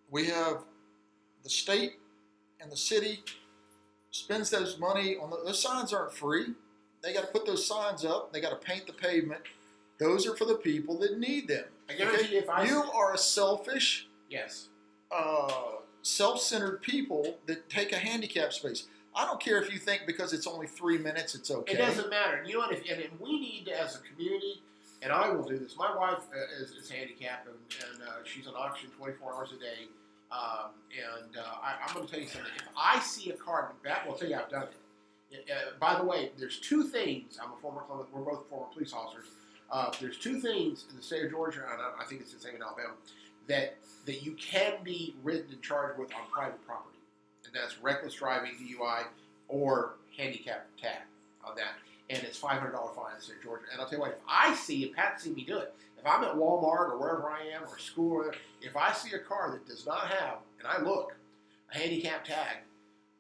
we have the state and the city spends those money on those signs aren't free. They got to put those signs up. They got to paint the pavement. Those are for the people that need them. I guarantee you are a selfish, yes, self-centered people that take a handicap space. I don't care if you think because it's only 3 minutes, it's okay. It doesn't matter. You know what? And we need to, as a community, and I will do this. My wife is handicapped, and she's on auction 24 hours a day. I'm going to tell you something. If I see a car, that will tell you I've done it. By the way, there's 2 things. We're both former police officers. There's 2 things in the state of Georgia, and I think it's the same in Alabama, that you can be written and charged with on private property, and that's reckless driving, DUI, or handicap tag on that. And it's $500 fine in the state of Georgia. And I'll tell you what, if I see, if Pat see me do it, if I'm at Walmart or wherever I am or school, if I see a car that does not have, and I look, a handicap tag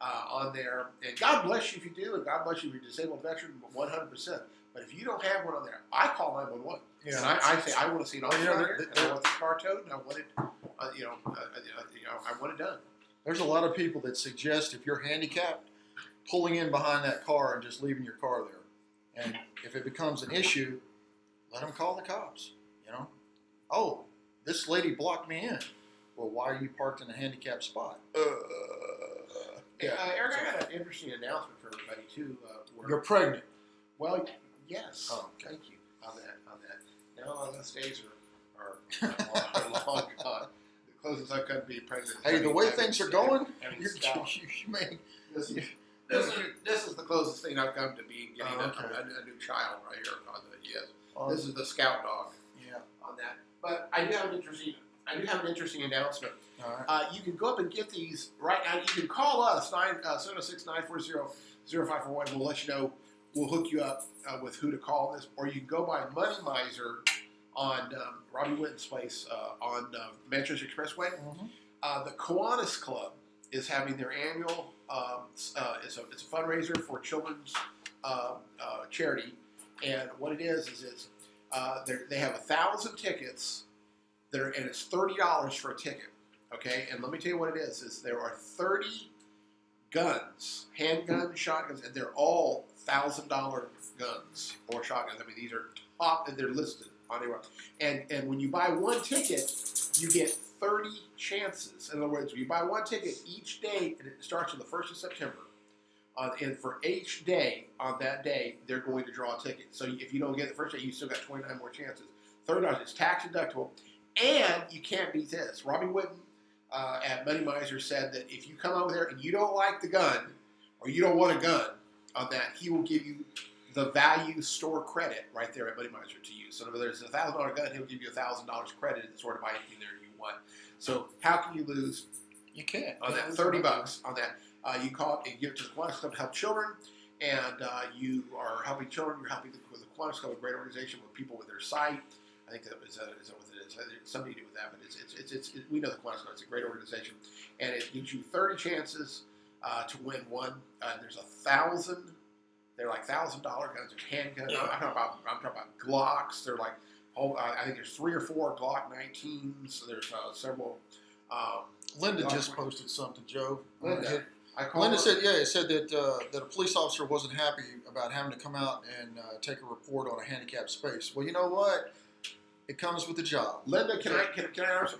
on there, and God bless you if you do, and God bless you if you're a disabled veteran, 100%. But if you don't have one on there, I call 911. Yeah. And I say, I want to see it on there, and I want this car towed, and I want it, I want it done. There's a lot of people that suggest if you're handicapped, pulling in behind that car and just leaving your car there. And if it becomes an issue, let them call the cops, you know. Oh, this lady blocked me in. Well, why are you parked in a handicapped spot? Eric, I got an interesting announcement for everybody, too. You're pregnant. Well, yes. Oh, okay. Thank you on that. Now, those days are long gone. The closest I could be pregnant. Hey, the way things are going, you may... This is the closest thing I've come to being getting a new child right here on the this is the scout dog. Yeah. On that. But I do have an interesting announcement. All right. You can go up and get these right now. You can call us 706-940-0541. We'll let you know. We'll hook you up with who to call this, or you can go by Money Miser on Robbie Witten's place on Manchester Expressway. Mm-hmm. The Kiwanis Club is having their annual. It's a fundraiser for children's charity, and what it is it's they have 1,000 tickets and it's $30 for a ticket. Okay, and let me tell you what it is there are 30 guns, handguns, shotguns, and they're all $1,000 guns or shotguns. I mean, these are top, and they're listed on there. And when you buy one ticket, you get 30 chances. In other words, you buy one ticket each day, and it starts on the 1st of September. And for each day, on that day, they're going to draw a ticket. So if you don't get it the first day, you still got 29 more chances. $30, it's tax deductible. And you can't beat this. Robbie Witten at Money Miser said that if you come over there and you don't like the gun, or you don't want a gun on that, he will give you the value store credit right there at Money Miser to use. So if there's a $1,000 gun, he'll give you $1,000 credit and sort of buy anything there you want. So how can you lose? You can't. On that, $30 on that. You call it and give it to the Kiwanis Club to help children, and you are helping children. You're helping the Kiwanis Club, a great organization with people with their sight. I think that is that what it is. Something to do with that, but it's we know the Kiwanis Club. It's a great organization, and it gives you 30 chances to win one. There's 1,000. They're like $1,000 guns. There's handguns. Yeah. I'm talking about Glocks. They're like I think there's 3 or 4 Glock 19s. There's several. Linda just posted something, Joe. Linda said, it said that a police officer wasn't happy about having to come out and take a report on a handicapped space. Well, you know what? It comes with the job. Linda, can I ask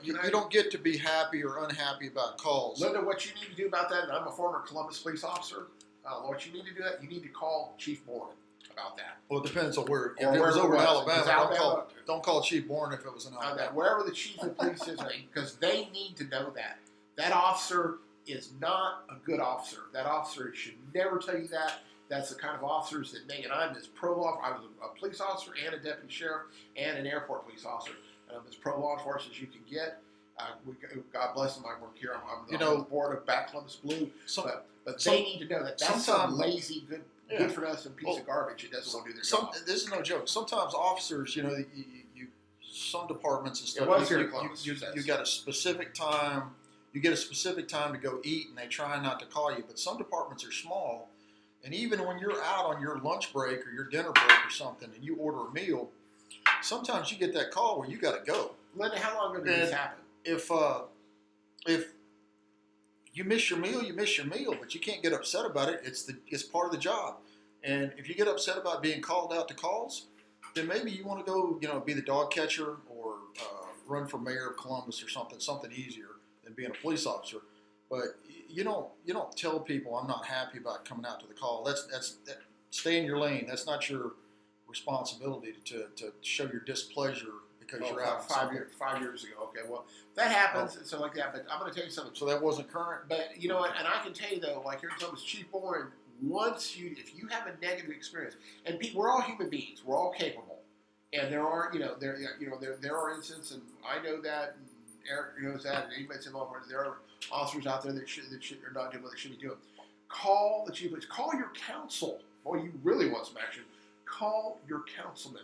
you don't get to be happy or unhappy about calls. Linda, what you need to do about that, and I'm a former Columbus police officer, what you need to do that, you need to call Chief Bourne about that. Well, it depends on where. If it was over in Alabama, don't call Chief Bourne if it was in Alabama. Wherever the chief of police is, because they need to know that. That officer is not a good officer. That officer should never tell you that. That's the kind of officers that make, and I'm as pro law. I was a police officer and a deputy sheriff and an airport police officer. And I'm as pro law enforcement as you can get. God bless them. I work here. I'm on the board of Back Columbus Blue. But they need to know that that's some lazy, good for nothing piece of garbage. It doesn't want to do their job. This is no joke. Sometimes officers, you know, some departments and stuff. You got a specific time. You get a specific time to go eat, and they try not to call you. But some departments are small, and even when you're out on your lunch break or your dinner break or something, and you order a meal, sometimes you get that call where you got to go. Linda, how long ago did this happen? If you miss your meal, you miss your meal, but you can't get upset about it. It's part of the job. And if you get upset about being called out to calls, then maybe you want to go, you know, be the dog catcher or run for mayor of Columbus or something easier than being a police officer. But you don't tell people I'm not happy about coming out to the call. Stay in your lane. That's not your responsibility to show your displeasure because you're out 5 years ago. Okay, well that happens and stuff like that. But I'm going to tell you something. So that wasn't current. But you know what? And I can tell you though, like here in Columbus, Chief Boren, if you have a negative experience, and we're all human beings, we're all capable, and there are there are instances, and I know that, and Eric knows that, and anybody that's in law enforcement, there are officers out there that are not doing what they should be doing. Call the chief police. Call your counsel. Boy, you really want some action. Call your councilman.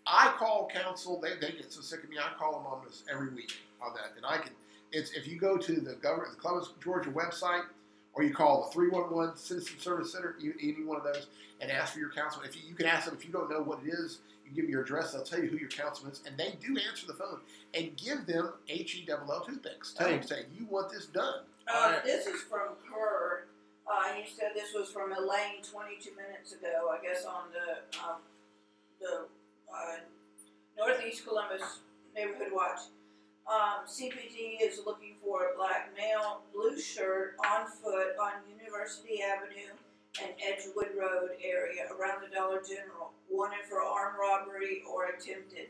I call council. They get so sick of me. I call them on this every week on that. And I can. If you go to the Columbus, Georgia website, or you call the 311 Citizen Service Center, any one of those, and ask for your councilman. You can ask them if you don't know what it is. You give them your address. They'll tell you who your councilman is, and they do answer the phone and give them HELL toothpicks. Tell them, say, you want this done. This is from Kerr. You said this was from Elaine 22 minutes ago, I guess, on the Northeast Columbus Neighborhood Watch. CPD is looking for a black male, blue shirt, on foot on University Avenue and Edgewood Road area around the Dollar General, wanted for armed robbery or attempted.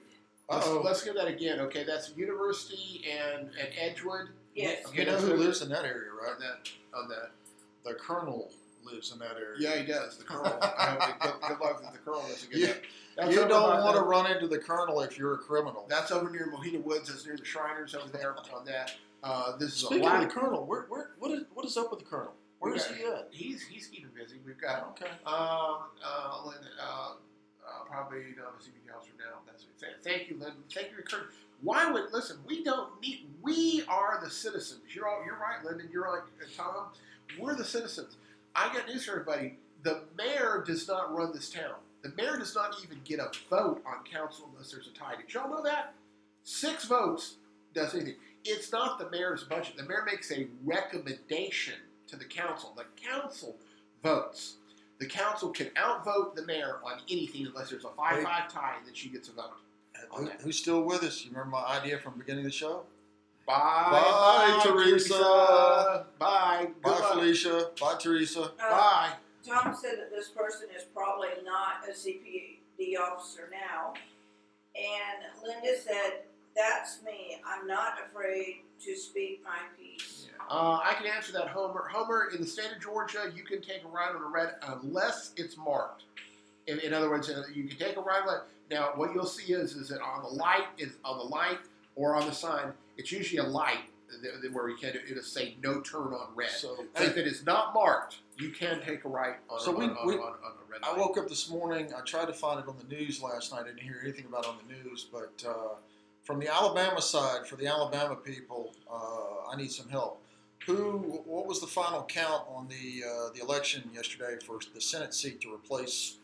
Let's give that again. Okay, that's University and Edgewood. Yes. You know who lives in that area, right? On that. The Colonel lives in that area. Yeah, he does. The Colonel. Good luck with the Colonel. You don't want to run into the Colonel if you're a criminal. That's over near Mohina Woods. That's near the Shriners over there on that. This is Speaking of the Colonel, what is up with the Colonel? Where is he at? He's keeping busy. We've got probably the CBD house from now. That's it. Thank you, Lynn. Thank you, Kurt. We are the citizens. You're right, Lyndon. You're like Tom. We're the citizens. I got news for everybody. The mayor does not run this town. The mayor does not even get a vote on council unless there's a tie. Did y'all know that? 6 votes does anything. It's not the mayor's budget. The mayor makes a recommendation to the council. The council votes. The council can outvote the mayor on anything unless there's a 5-5 tie that she gets a vote. Who's still with us? You remember my idea from the beginning of the show? Bye, Teresa. Bye. Bye, Felicia. Bye, Teresa. Bye. Tom said that this person is probably not a CPD officer now. And Linda said, that's me. I'm not afraid to speak my piece. Yeah. I can answer that, Homer. Homer, in the state of Georgia, you can take a ride on a red unless it's marked. In other words, you can take a ride. Now, what you'll see is that on the light or on the sign, it's usually a light where it'll say no turn on red. So if it is not marked, you can take a right on a red light. I woke up this morning. I tried to find it on the news last night. I didn't hear anything about it on the news. But from the Alabama side, for the Alabama people, I need some help. What was the final count on the election yesterday for the Senate seat to replace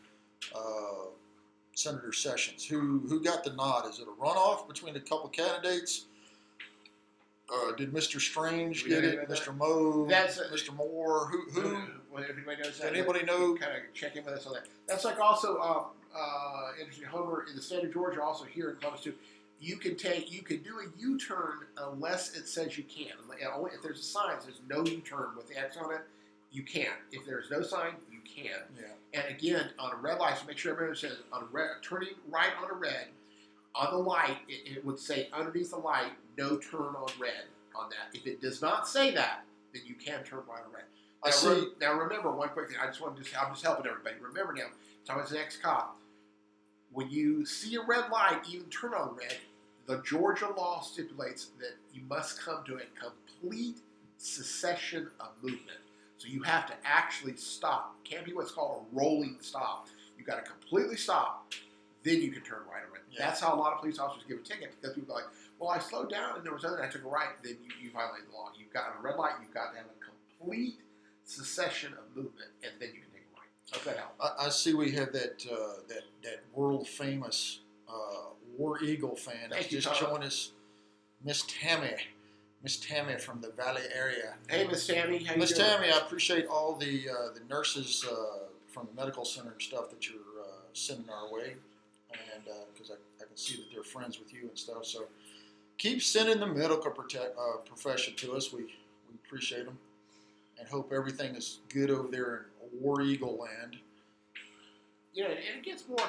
Senator Sessions? Who got the nod? Is it a runoff between a couple candidates? Did Mr. Strange get it? Mr. Moe? Mr. Moore? Who? Well, everybody knows that. Anybody know? Kind of check in with us on that. That's like also interesting. Homer, in the state of Georgia, also here in Columbus too. You can do a U-turn unless it says you can. If there's a sign that says no U-turn with the X on it, you can't. If there's no sign, you can. Yeah. And again, on a red light, so make sure everyone says on a red, turning right on a red, on the light, it would say underneath the light, no turn on red on that. If it does not say that, then you can turn right on red. Now remember one quick thing. I'm just helping everybody. Remember now, so I was an ex-cop. When you see a red light, even turn on red, the Georgia law stipulates that you must come to a complete cessation of movement. So you have to actually stop. It can't be what's called a rolling stop. You've got to completely stop, then you can turn right or red. Yeah. That's how a lot of police officers give a ticket, because people are like, well, I slowed down and there was nothing, I took a right, then you violated the law. You've got a red light, you've got to have a complete cessation of movement, and then you can take a right. Okay, I see we have that world famous War Eagle fan that's just joined us, Miss Tammy from the Valley area. Hey, Miss Tammy, how you doing? Miss Tammy, I appreciate all the nurses from the medical center and stuff that you're sending our way, and because I can see that they're friends with you and stuff. So keep sending the medical profession to us. We appreciate them, and hope everything is good over there in War Eagle land. And it gets more.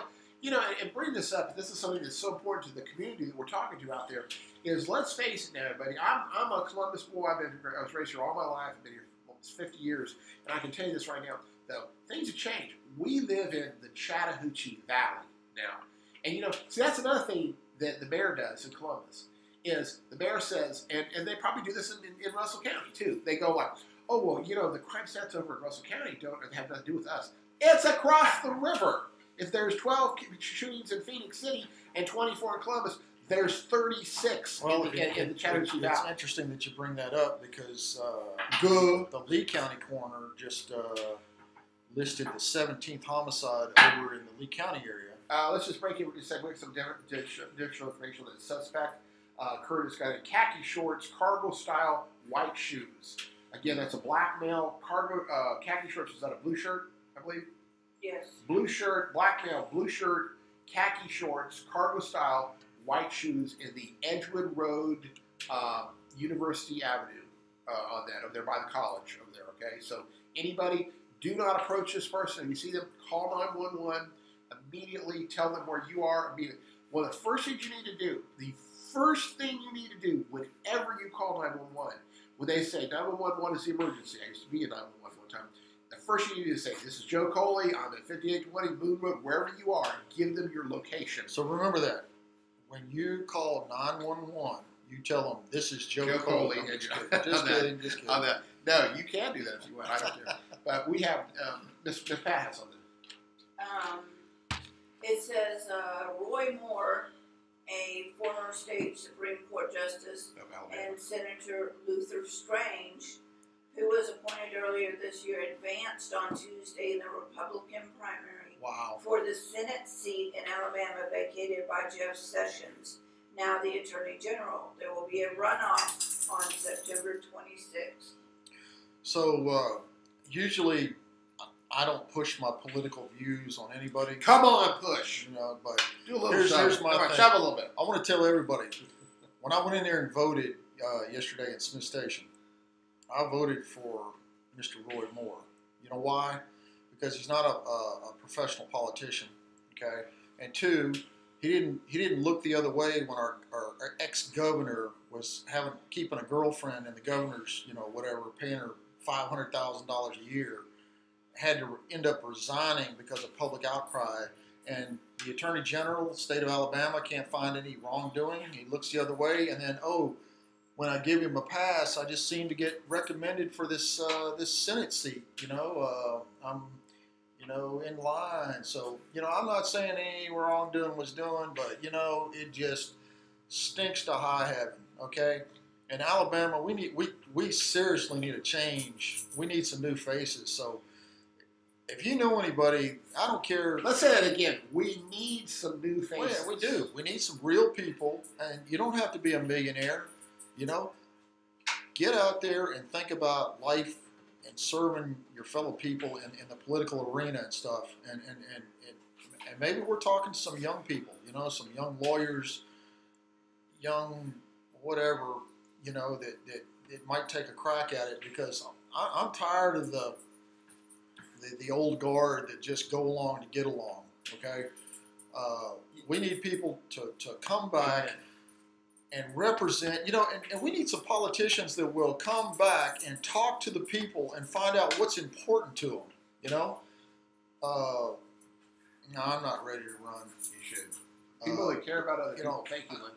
And bring this up. This is something that's so important to the community that we're talking to out there. Is, let's face it now, everybody. I'm a Columbus boy. I was raised here all my life. I've been here for almost 50 years, and I can tell you this right now. Though things have changed. We live in the Chattahoochee Valley now, and see, that's another thing that the mayor does in Columbus. Is the mayor says, and they probably do this in Russell County too. They go like, oh well, the crime stats over in Russell County don't have nothing to do with us. It's across the river. If there's 12 shootings in Phoenix City and 24 in Columbus, there's 36 in the Chattahoochee Valley. It's interesting that you bring that up, because the Lee County coroner just listed the 17th homicide over in the Lee County area. Let's just break it with some additional information on the suspect. Curtis got in khaki shorts, cargo-style white shoes. Again, that's a black male. Khaki shorts, is that a blue shirt, I believe? Yes. Blue shirt, black male, blue shirt, khaki shorts, cargo style, white shoes in the Edgewood Road, University Avenue, on that, over there by the college over there, okay? So anybody, do not approach this person. If you see them, call 911, immediately tell them where you are. Well, the first thing you need to do, whenever you call 911, when they say 911 is the emergency, I used to be in 911 one time, the first thing you need to say, this is Joe Coley, I'm at 5820 Moon Road, wherever you are, give them your location. So remember that. When you call 911, you tell them, this is Joe Coley. Just kidding. No, you can do that if you want. I don't care. But we have, Miss Pat has something. It says Roy Moore, a former state Supreme Court Justice, and Senator Luther Strange, who was appointed earlier this year, advanced on Tuesday in the Republican primary for the Senate seat in Alabama vacated by Jeff Sessions, now the Attorney General. There will be a runoff on September 26th. So usually I don't push my political views on anybody. Come on, push. But do a little here's my thing. Shove a little bit. I want to tell everybody, when I went in there and voted yesterday at Smith Station, I voted for Mr. Roy Moore. You know why? Because he's not a professional politician, okay? And two, he didn't look the other way when our ex-governor was keeping a girlfriend, and the governor's, paying her $500,000 a year, had to end up resigning because of public outcry. And the Attorney General of the state of Alabama can't find any wrongdoing. He looks the other way, and then, when I give him a pass, I just seem to get recommended for this Senate seat. I'm in line. So I'm not saying any wrongdoing was doing, but it just stinks to high heaven. Okay, in Alabama, we seriously need a change. We need some new faces. So if you know anybody, I don't care. Let's say that again. We need some new faces. Well, yeah, we do. We need some real people, and you don't have to be a millionaire. Get out there and think about life and serving your fellow people in the political arena and stuff. And maybe we're talking to some young people, some young lawyers, young whatever, that might take a crack at it, because I'm tired of the old guard that just go along to get along, okay? We need people to come back and represent, and we need some politicians that will come back and talk to the people and find out what's important to them, No, I'm not ready to run. You should. People that care about other people. Thank you, Linda.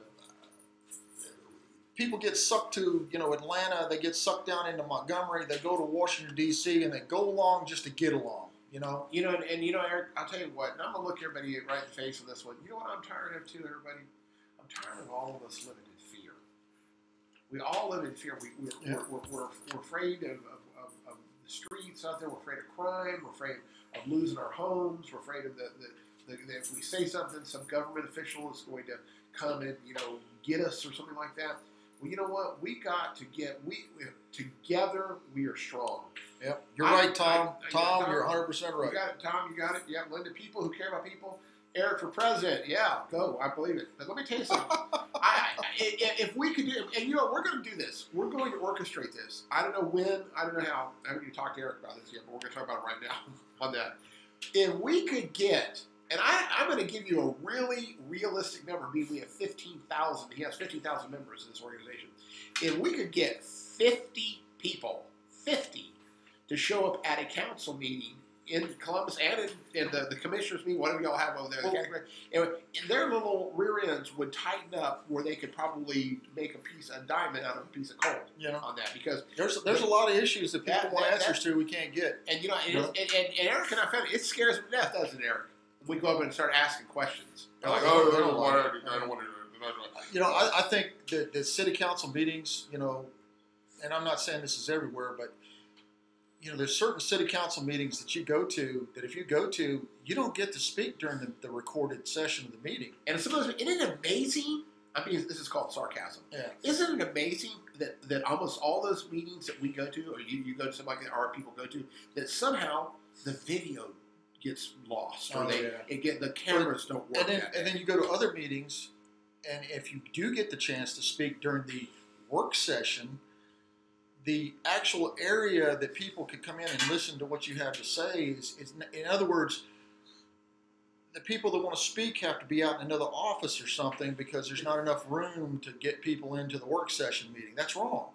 People get sucked to, Atlanta. They get sucked down into Montgomery. They go to Washington, D.C., and they go along just to get along, Eric, I'll tell you what, and I'm going to look everybody right in the face on this one. You know what I'm tired of, too, everybody? I'm tired of all of us living in fear. We all live in fear. We're afraid of the streets out there. We're afraid of crime. We're afraid of losing our homes. We're afraid of that if we say something, some government official is going to come and, get us or something like that. Well, you know what? We got to together we are strong. Yep. You're right, Tom. Tom, you're 100% right. You got it, Tom. You got it. Yeah, Linda, people who care about people. Eric for president. Yeah, go. I believe it. But let me tell you something. If we could do, and we're going to do this. We're going to orchestrate this. I don't know when. I don't know how. I haven't even talked to Eric about this yet, but we're going to talk about it right now on that. If we could get, and I'm going to give you a really realistic number. I mean, we have 15,000. He has 15,000 members in this organization. If we could get 50 people, 50, to show up at a council meeting in Columbus and in the commissioners meeting, whatever y'all have over there, and their little rear ends would tighten up where they could probably make a diamond out of a piece of coal on that, because there's a lot of issues that people want answers to we can't get. And and Eric and I found it scares me to death, doesn't it, Eric? We go up and start asking questions. They're like, I don't want to do it. I think that the city council meetings, and I'm not saying this is everywhere, but there's certain city council meetings that you go to that if you go to, you don't get to speak during the recorded session of the meeting. And isn't it amazing? I mean, this is called sarcasm. Yeah. Isn't it amazing that almost all those meetings that we go to, or you go to something like that, or people go to, that somehow the video gets lost, or the cameras don't work. And then you go to other meetings, and if you do get the chance to speak during the work session, the actual area that people could come in and listen to what you have to say is in other words, the people that want to speak have to be out in another office or something because there's not enough room to get people into the work session meeting. That's wrong.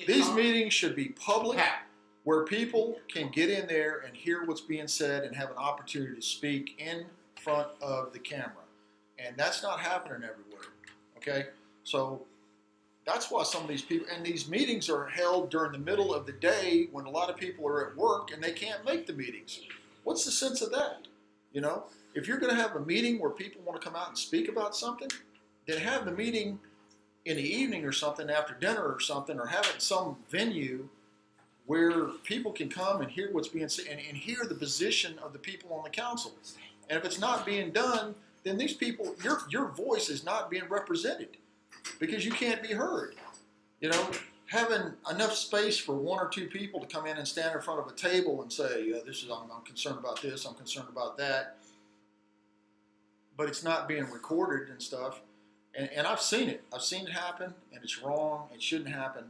These meetings should be public, where people can get in there and hear what's being said and have an opportunity to speak in front of the camera. And that's not happening everywhere. Okay? So that's why some of these people, and these meetings are held during the middle of the day when a lot of people are at work and they can't make the meetings. What's the sense of that? If you're going to have a meeting where people want to come out and speak about something, then have the meeting in the evening or something after dinner or something, or have it in some venue where people can come and hear what's being said and hear the position of the people on the council. And if it's not being done, then these people, your voice is not being represented because you can't be heard. Having enough space for one or two people to come in and stand in front of a table and say, I'm concerned about this, I'm concerned about that, but it's not being recorded and stuff. And I've seen it. I've seen it happen, and it's wrong. It shouldn't happen.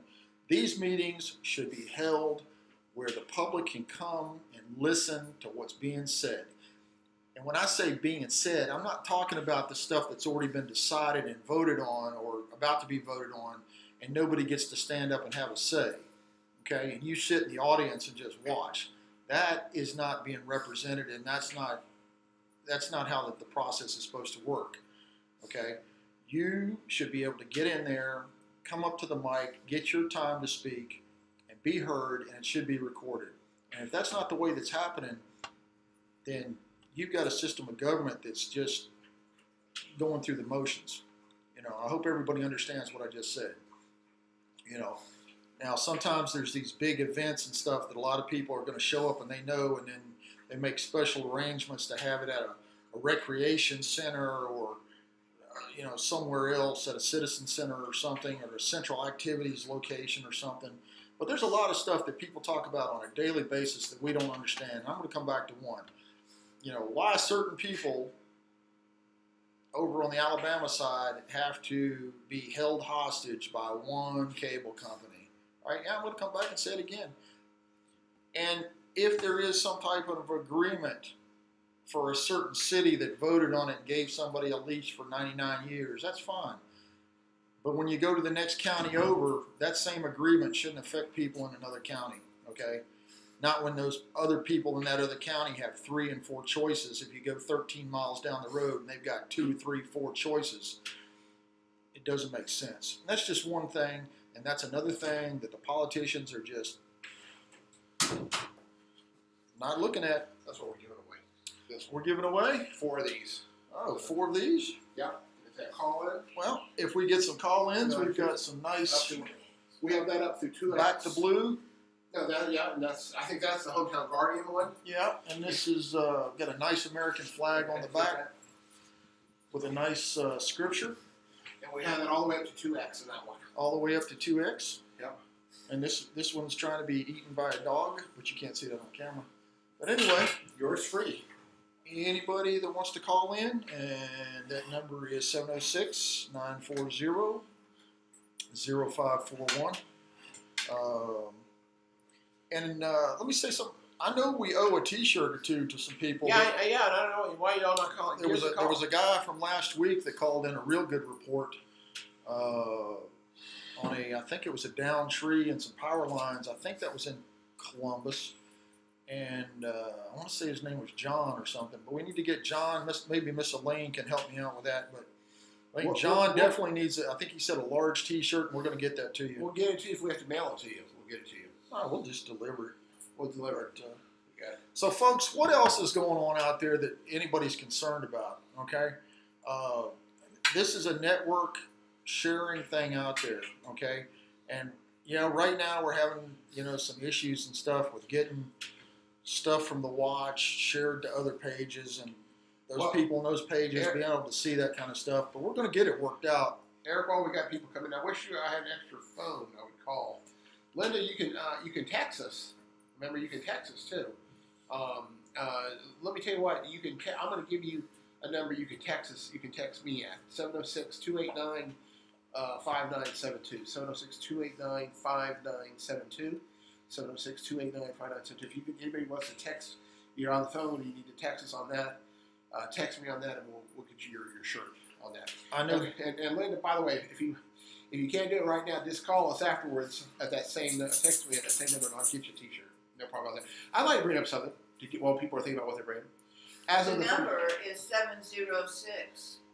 These meetings should be held where the public can come and listen to what's being said. And when I say being said, I'm not talking about the stuff that's already been decided and voted on or about to be voted on, and nobody gets to stand up and have a say. Okay? And you sit in the audience and just watch. That is not being represented, and that's not how the process is supposed to work. Okay? You should be able to get in there, come up to the mic, get your time to speak, and be heard, and it should be recorded. And if that's not the way that's happening, then you've got a system of government that's just going through the motions. I hope everybody understands what I just said. Now sometimes there's these big events and stuff that a lot of people are going to show up and they know, and then they make special arrangements to have it at a recreation center or somewhere else at a citizen center or something, or a central activities location or something. But there's a lot of stuff that people talk about on a daily basis that we don't understand. I'm going to come back to one. Why certain people over on the Alabama side have to be held hostage by one cable company. All right, yeah, I'm going to come back and say it again. And if there is some type of agreement for a certain city that voted on it and gave somebody a lease for 99 years, that's fine. But when you go to the next county over, that same agreement shouldn't affect people in another county, okay? Not when those other people in that other county have 3 and 4 choices. If you go 13 miles down the road and they've got 2, 3, 4 choices, it doesn't make sense. And that's just one thing, and that's another thing that the politicians are just not looking at. That's what we're giving away. This one. We're giving away 4 of these. Oh, 4 of these? Yeah. Is that call in? Well, if we get some call-ins, we've got some nice We have that up through 2X. back to blue. No, and I think that's the Hometown Guardian one. Yeah, and this is got a nice American flag on the back with a nice scripture. And we have that all the way up to 2X in that one. All the way up to 2X. Yep. And this one's trying to be eaten by a dog, but you can't see that on camera. But anyway, yours free. Anybody that wants to call in, and that number is 706-940-0541. And let me say something. I know we owe a T-shirt or two to some people. Yeah, and I don't know why y'all not calling. There was a guy from last week that called in a real good report on I think it was a downed tree and some power lines. I think that was in Columbus. And I want to say his name was John or something. But we need to get John. Maybe Miss Elaine can help me out with that. But I think John definitely needs I think he said a large T-shirt, and we're going to get that to you. We'll get it to you if we have to mail it to you. We'll get it to you. Oh, we'll just deliver it. We'll deliver it. Okay. So, folks, what else is going on out there that anybody's concerned about? Okay, this is a network sharing thing out there. Okay, and right now we're having some issues and stuff with getting stuff from the watch shared to other pages, and those people in those pages being able to see that kind of stuff. But we're going to get it worked out. Eric, while we got people coming, I wish I had an extra phone I would call. Linda, you can text us. Remember, you can text us too. Let me tell you what. I'm going to give you a number you can text us. You can text me at 706-289-5972. 706-289-5972. 706-289-5972. If anybody wants to text, you're on the phone and you need to text us on that. Text me on that, and we'll get you your shirt on that. I know. And Linda, by the way, if you can't do it right now, just call us afterwards at that same text me at that same number, and I'll get you a T-shirt. No problem about that. I'd like to bring up something while people are thinking about what they're bringing. The number is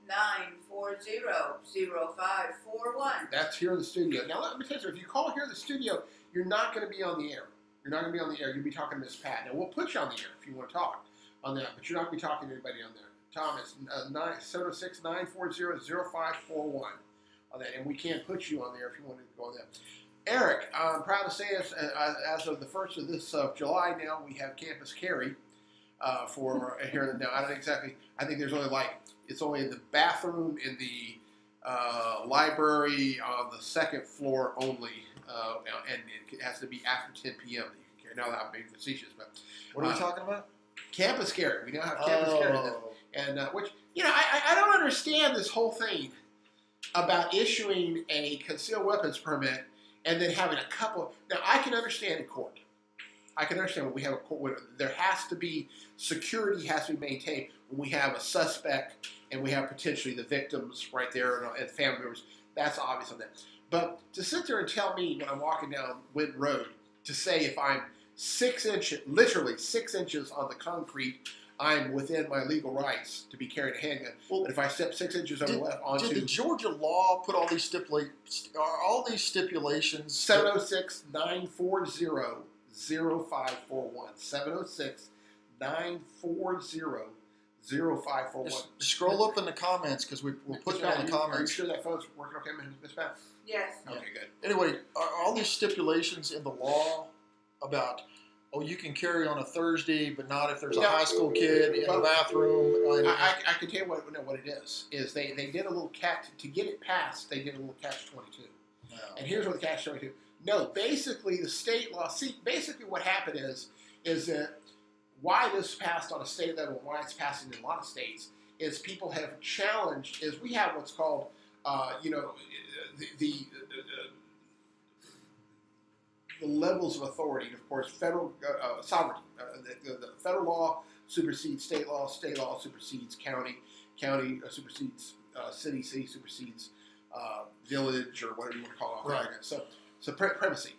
706-940-0541. That's here in the studio. Now let me tell you, if you call here in the studio, you're not going to be on the air. You're not going to be on the air. You'll be talking to Miss Pat. Now we'll put you on the air if you want to talk on that, but you're not going to be talking to anybody on there. Tom, it's 706-940-0541 on that, and we can't put you on there if you want to go on that. Eric, I'm proud to say as of the 1st of this July now, we have Campus Carry for here. Now, I don't exactly, I think there's only it's only in the bathroom, in the library, on the second floor only, and it has to be after 10 p.m. that you can carry. Now, I'm being facetious, but. What are we talking about? Campus Carry. We now have Campus Carry. And which, I don't understand this whole thing about issuing a concealed weapons permit and then having a couple. Now, I can understand in court. I can understand when we have a court where there has to be security has to be maintained when we have a suspect and we have potentially the victims right there and family members. That's obvious on that. But to sit there and tell me when I'm walking down Wynn Road to say if I'm 6 inches, literally 6 inches on the concrete, I'm within my legal rights to be carrying a handgun. Well, but if I step 6 inches on the left onto... Did the Georgia law put all these stipulations... Are all these stipulations... 706-940-0541. 706-940-0541. Scroll up in the comments, because we'll put it on the comments. Are you sure that phone's working okay, Ms. Pat? Yes. Okay, good. Anyway, are all these stipulations in the law about... Oh, you can carry on a Thursday, but not if there's a high school kid in the bathroom. I can tell you what it is. Is they did a little to get it passed, they did a little catch-22. No. And here's what the catch-22. No, basically the state law, basically what happened is that why this passed on a state level, and why it's passing in a lot of states, is people have challenged, is we have what's called, the levels of authority, and of course, federal sovereignty. The federal law supersedes state law supersedes county supersedes city supersedes village or whatever you want to call it. Right. So supremacy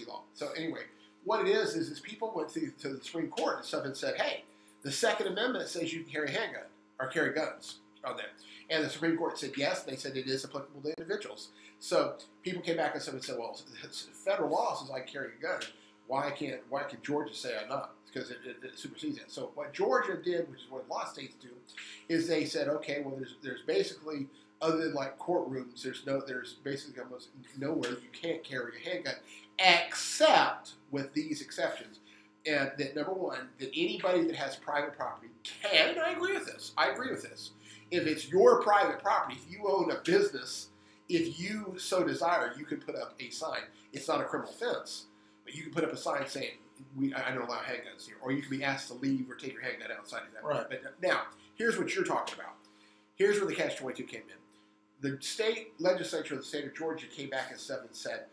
law. So anyway, what it is people went to the Supreme Court and stuff and said, hey, the Second Amendment says you can carry a handgun or carry guns on there. And the Supreme Court said yes. They said it is applicable to individuals. So people came back and said, well, federal law says I can carry a gun. Why can Georgia say I'm not? Because it supersedes it. So what Georgia did, which is what a lot of states do, is they said, okay, well, there's basically, other than like courtrooms, there's basically almost nowhere you can't carry a handgun, except with these exceptions. And that number one, that anybody that has private property can, and I agree with this. If it's your private property, if you own a business, if you so desire, you could put up a sign. It's not a criminal offense, but you can put up a sign saying, I don't allow handguns here. Or you can be asked to leave or take your handgun outside of that. Right. But now, here's what you're talking about. Here's where the catch-22 came in. The state legislature of the state of Georgia came back and said,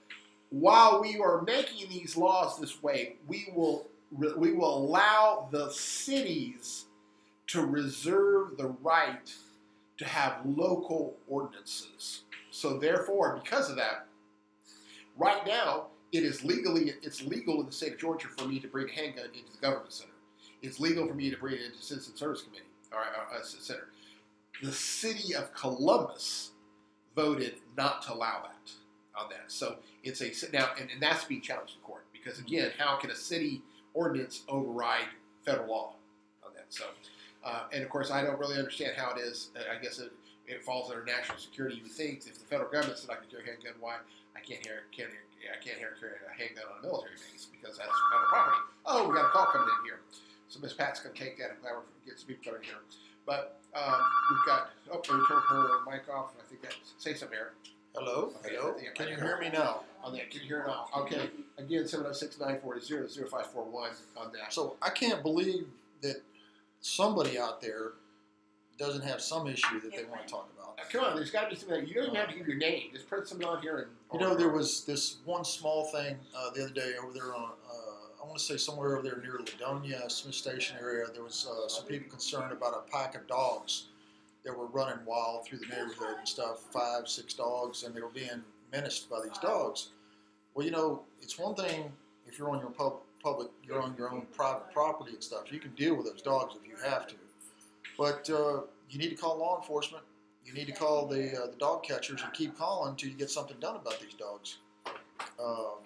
while we are making these laws this way, we will allow the cities to reserve the right to have local ordinances. So therefore, because of that, right now, it's legal in the state of Georgia for me to bring a handgun into the government center. It's legal for me to bring it into Citizen Service Committee or center. The city of Columbus voted not to allow that on that. So it's now, and that's being challenged in court because again, how can a city ordinance override federal law on that? So, and of course, I don't really understand how it is. I guess it falls under national security. You would think if the federal government said I can carry a handgun, why I can't carry a handgun on a military base because that's federal property. Oh, we got a call coming in here. So Miss Pat's going to take that. I'm glad we're getting some people in here. But we've got, we turned her mic off. I think say something, Eric. Hello? Okay, Hello? yeah, Can you hear me now? On that, can you hear it now? Okay. Again, 706-940-0541 on that. So I can't believe that somebody out there doesn't have some issue that they want to talk about. Come on, there's got to be something. You don't even have to give your name. Just print something on here. There was this one small thing the other day over there on, I want to say somewhere over there near Ladonia, Smith Station area. There was some people concerned about a pack of dogs that were running wild through the neighborhood and stuff, 5, 6 dogs, and they were being menaced by these dogs. Well, it's one thing if you're on your you're on your own private property and stuff. You can deal with those dogs if you have to, but you need to call law enforcement. You need to call the dog catchers and keep calling until you get something done about these dogs.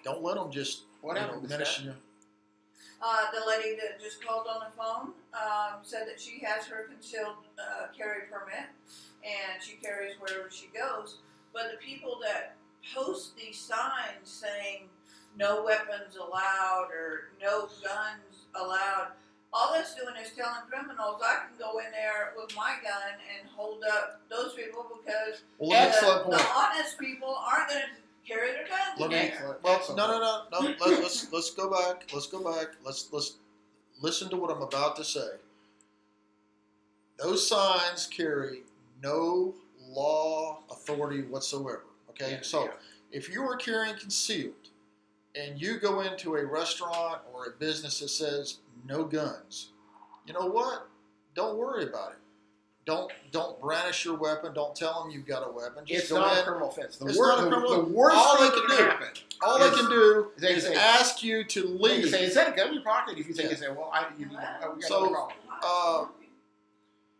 Don't let them just menace you. The lady that just called on the phone said that she has her concealed carry permit and she carries wherever she goes. But the people that post these signs saying no weapons allowed or no guns allowed, all that's doing is telling criminals I can go in there with my gun and hold up those people because the honest people aren't going to carry their guns in there. Well, no. Let's go back. Let's listen to what I'm about to say. Those signs carry no law authority whatsoever. Okay, if you are carrying concealed and you go into a restaurant or a business that says no guns, you know what? Don't worry about it. Don't brandish your weapon. Don't tell them you've got a weapon. Just it's not a criminal offense. The worst all thing they can do is say, ask you to leave. Say, is that a gun in your pocket? If you think, say, well, we got no problem.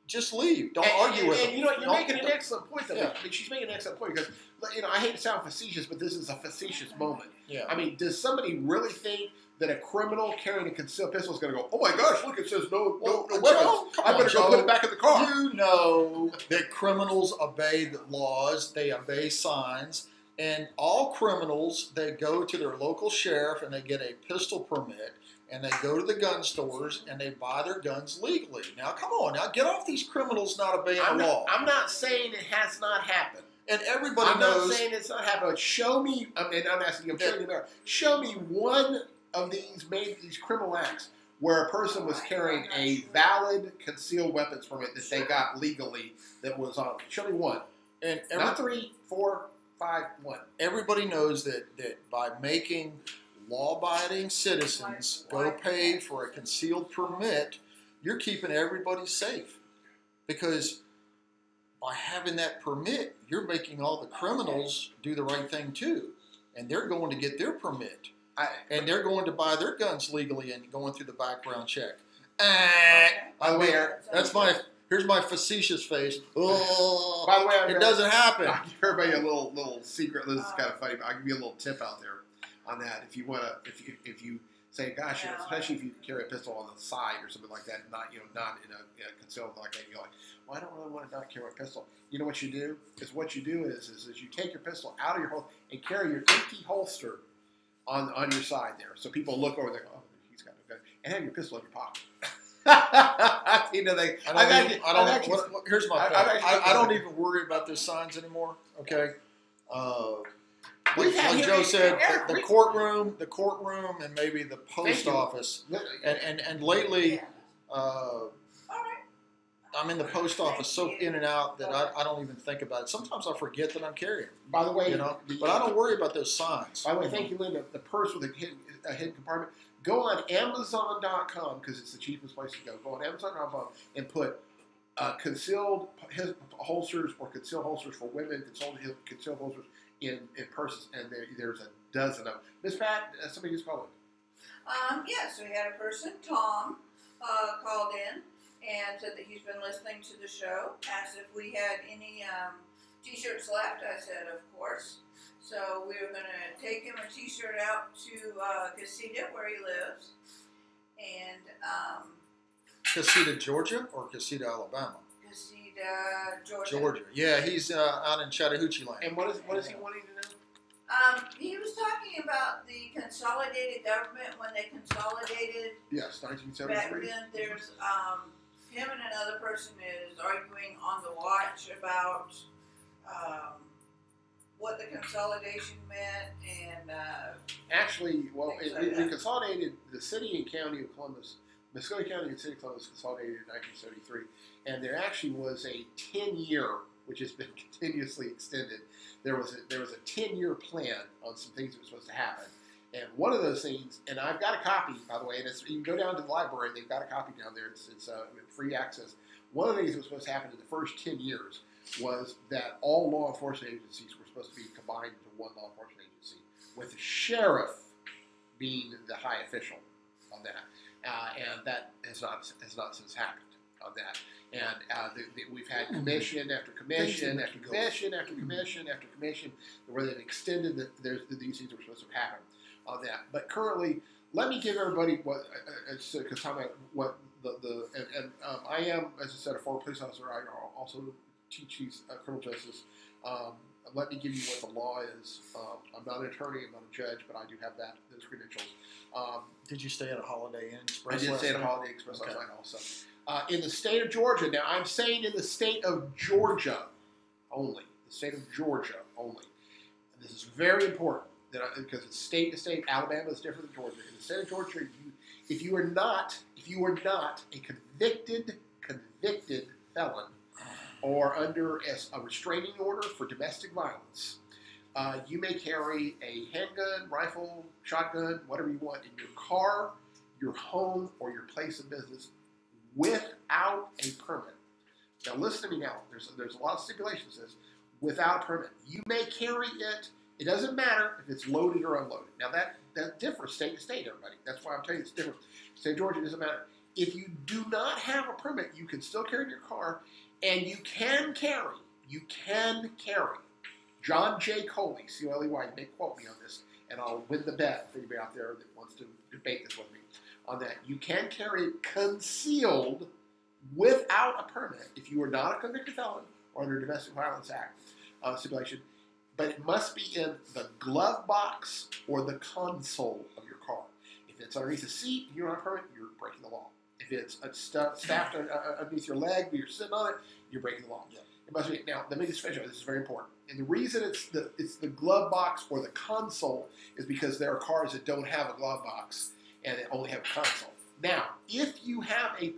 Just leave. Don't argue with them. And you're making an excellent point, though. Yeah. She's making an excellent point because, I hate to sound facetious, but this is a facetious moment. Yeah. I mean, does somebody really think that a criminal carrying a concealed pistol is going to go, oh my gosh, look, it says no weapons. I better go put it back in the car. You know that criminals obey the laws. They obey signs. And all criminals, they go to their local sheriff and they get a pistol permit. And they go to the gun stores and they buy their guns legally. Now, come on. Now, get off these criminals not obeying the law. I'm not saying it has not happened. And everybody knows. I'm not saying it's not happened. But show me, and I'm asking you, show me one of these criminal acts where a person was carrying a valid concealed weapons permit that they got legally that was on. Show me one. And not 3, 4, 5, 1. Everybody knows that by making law-abiding citizens go pay for a concealed permit, you're keeping everybody safe. Because by having that permit, you're making all the criminals do the right thing too, and they're going to get their permit, and they're going to buy their guns legally and going through the background check. By the way, here's my facetious face. Oh, by the way, it doesn't happen. I'll give everybody a little secret. This is kind of funny, but I'll give you a little tip out there on that. If you want to, if you say, gosh, especially if you carry a pistol on the side or something like that, not in a concealed like that, you're like, well, I don't really want to not carry a pistol. You know what you do? Is you take your pistol out of your holster and carry your empty holster on your side there, so people look over there, oh, he's got a gun, and have your pistol in your pocket. Here's my point. I don't even worry about those signs anymore. Okay. Like Joe said, the courtroom, and maybe the post office, and lately, I'm in the post office so in and out that I don't even think about it. Sometimes I forget that I'm carrying. By the way, but I don't worry about those signs. By the way, thank you, Linda. The purse with a hidden compartment. Go on Amazon.com because it's the cheapest place to go. Go on Amazon.com and put concealed holsters or concealed holsters for women, concealed holsters in purses, and there's a dozen of them. Miss Pat, somebody who's calling. Yes, we had a person, Tom, called in and said that he's been listening to the show, asked if we had any t-shirts left. I said, of course. So we were going to take him a t-shirt out to Casita, where he lives. And Casita, Georgia, or Casita, Alabama? Casita, Georgia. Georgia. Yeah, he's out in Chattahoochee land. And what is he wanting to know? He was talking about the consolidated government when they consolidated. Yes, 1973. Back then, there's him and another person is arguing on the watch about what the consolidation meant, and actually, well, we consolidated the city and county of Columbus. Muskogee County and City of Columbus consolidated in 1973, and there actually was a 10-year, which has been continuously extended. There was a 10-year plan on some things that were supposed to happen, and one of those things, and I've got a copy, by the way, and you can go down to the library, they've got a copy down there. It's free access. One of the things that was supposed to happen in the first 10 years was that all law enforcement agencies were supposed to be combined into one law enforcement agency, with the sheriff being the high official on that. And that has not since happened on that. And we've had commission after commission after commission after commission after commission where they've extended these things that were supposed to happen on that. But currently, let me give everybody what I am, as I said, a former police officer. I also teach criminal justice. Let me give you what the law is. I'm not an attorney, I'm not a judge, but I do have those credentials. Did you stay at a Holiday Inn Express? I did stay at a Holiday Express last night also. In the state of Georgia, now I'm saying in the state of Georgia only, the state of Georgia only. And this is very important because it's state to state. Alabama is different than Georgia. In the state of Georgia, if you are not a convicted felon or under a restraining order for domestic violence, you may carry a handgun, rifle, shotgun, whatever you want in your car, your home, or your place of business without a permit. Now listen to me now. There's a lot of stipulations to this. Without a permit. You may carry it. It doesn't matter if it's loaded or unloaded. Now that differs state to state, everybody. That's why I'm telling you it's different. State of Georgia, it doesn't matter. If you do not have a permit, you can still carry in your car, and you can carry John J. Coley, C-O-L-E-Y, you may quote me on this, and I'll win the bet for anybody out there that wants to debate this with me on that. You can carry it concealed without a permit if you are not a convicted felon or under Domestic Violence Act stipulation, but it must be in the glove box or the console of your car. If it's underneath the seat and you're not a permit, you're breaking the law. If it's staffed underneath your leg but you're sitting on it, you're breaking the law. Yeah. It must be. Now, let me just finish up. This is very important. And the reason it's the glove box or the console is because there are cars that don't have a glove box and they only have a console. Now, if you have it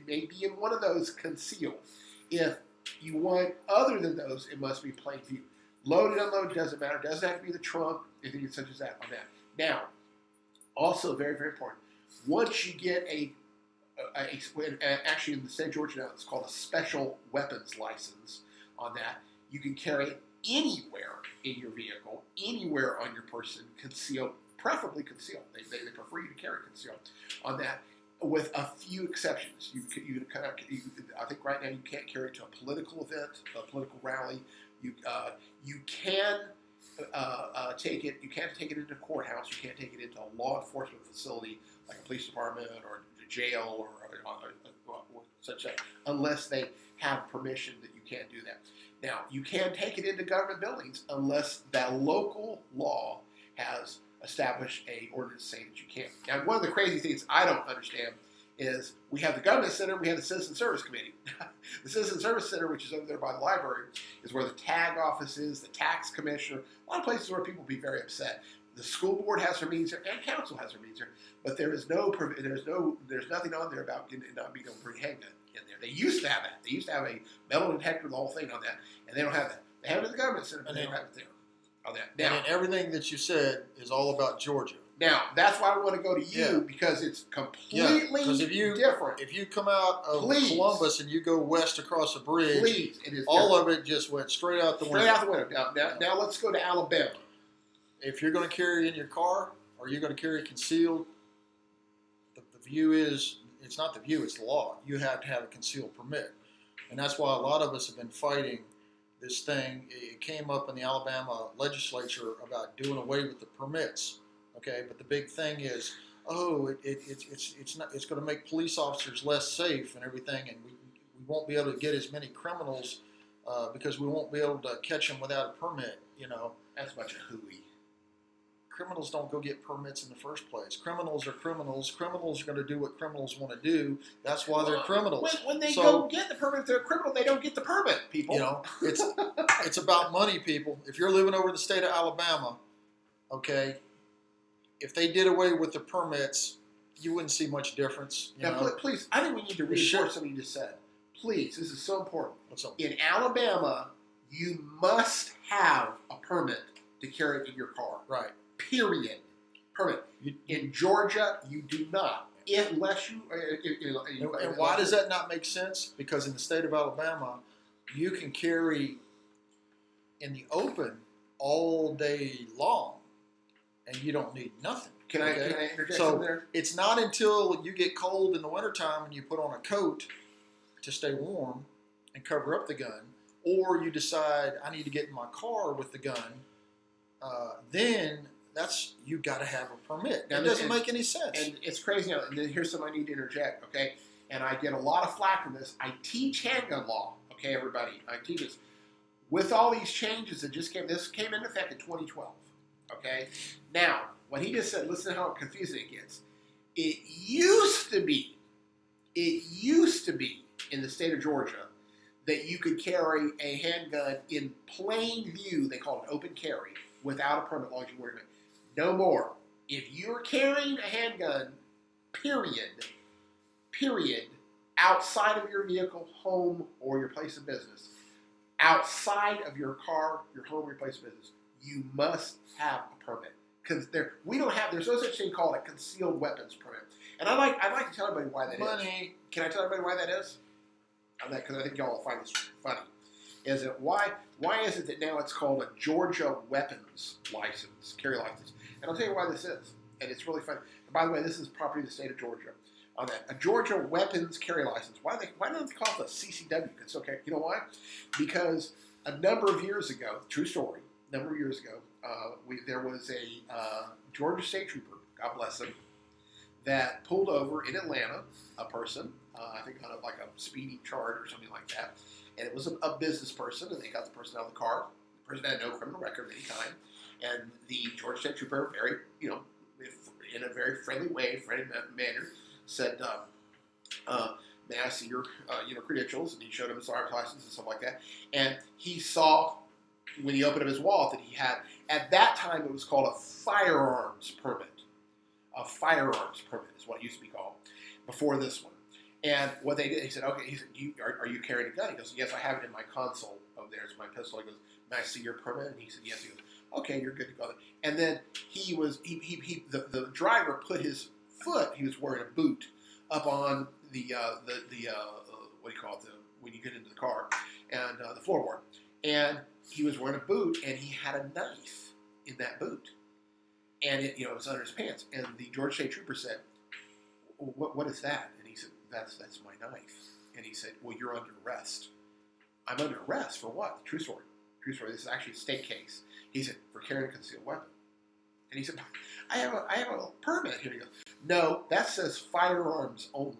may be in one of those concealed. If you want other than those, it must be plain view. Loaded, unloaded, doesn't matter. Doesn't have to be the trunk, anything such as that on that. Now, also very, very important. Once you get a actually in the state of Georgia now, it's called a special weapons license. On that, you can carry anywhere in your vehicle, anywhere on your person, concealed, preferably concealed. They prefer you to carry concealed. On that, with a few exceptions, I think right now you can't carry it to a political event, a political rally. You can take it. You can't take it into a courthouse. You can't take it into a law enforcement facility like a police department or a jail or such that, unless they have permission that you can't do that. Now, you can take it into government buildings unless that local law has established a ordinance saying that you can't. Now, one of the crazy things I don't understand is we have the government center, we have the citizen service committee. The citizen service center, which is over there by the library, is where the tag office is, the tax commissioner, a lot of places where people will be very upset. The school board has their meetings there, and council has their meetings there, but there's nothing on there about not being able to bring a handgun in there. They used to have that. They used to have a metal detector, the whole thing on that, and they don't have that. They have it in the government center, but they don't have it there on that. Now, and everything that you said is all about Georgia. Now, that's why I want to go to you, because it's completely different. If you come out of Columbus and you go west across the bridge, it is all of it just went straight out the window. Straight out the window. Now let's go to Alabama. If you're going to carry in your car or you're going to carry concealed, the view is, it's not the view, it's the law. You have to have a concealed permit. And that's why a lot of us have been fighting this thing. It came up in the Alabama legislature about doing away with the permits. Okay, but the big thing is, it's going to make police officers less safe and everything, and we won't be able to get as many criminals because we won't be able to catch them without a permit. You know, that's a bunch of hooey. Criminals don't go get permits in the first place. Criminals are criminals. Criminals are going to do what criminals want to do. That's why they're criminals. When they go get the permit, if they're a criminal, they don't get the permit, people. You know, it's about money, people. If you're living over the state of Alabama, okay, if they did away with the permits, you wouldn't see much difference. Now, please, I think we need to reinforce something you just said. Please, this is so important. What's up? In Alabama, you must have a permit to carry it in your car. Right. Period. Permit. In Georgia, you do not. Unless you... and why does that not make sense? Because in the state of Alabama, you can carry in the open all day long. And you don't need nothing. Can I interject something there? It's not until you get cold in the wintertime and you put on a coat to stay warm and cover up the gun, or you decide I need to get in my car with the gun, then you got to have a permit. That doesn't make any sense. And it's crazy. Now, and here's something I need to interject, okay? And I get a lot of flack from this. I teach handgun law, okay, everybody? I teach this. With all these changes that just this came into effect in 2012. Okay? Now, what he just said, listen to how confusing it gets. It used to be in the state of Georgia that you could carry a handgun in plain view, they call it open carry, without a permit, as long as you wear it. No more. If you're carrying a handgun, period, outside of your vehicle, home, or your place of business, outside of your car, your home, or your place of business, you must have a permit. Because there's no such thing called a concealed weapons permit. And I'd like to tell everybody why that is. Can I tell everybody why that is? Because I think y'all will find this funny. Is it why is it that now it's called a Georgia weapons license, carry license? And I'll tell you why this is. And it's really funny. And by the way, this is property of the state of Georgia. On that, a Georgia weapons carry license. Why don't they call it a CCW? It's okay. You know why? Because a number of years ago, true story, there was a Georgia state trooper, God bless him, that pulled over in Atlanta a person, I think on a speeding charge or something like that, and it was a business person, and they got the person out of the car. The person had no criminal record of any kind, and the Georgia state trooper, very, in a very friendly manner, said, "May I see your, credentials?" And he showed him his driver's license and stuff like that, and he saw, when he opened up his wallet, that he had, at that time, it was called a firearms permit. A firearms permit is what it used to be called before this one. And what they did, he said, okay, are you carrying a gun? He goes, yes, I have it in my console over there. It's my pistol. He goes, may I see your permit? And he said, yes. He goes, okay, you're good to go. And then the driver put his foot, he was wearing a boot, up on what do you call it? When you get into the car, and the floorboard, and he was wearing a boot, and he had a knife in that boot, and it was under his pants, and the Georgia State Trooper said, "What is that?" And he said, "That's my knife." And he said, "Well, you're under arrest." "I'm under arrest for what?" True story. True story. This is actually a state case. He said, "For carrying a concealed weapon." And he said, I have a permit here." He goes, "No, that says firearms only."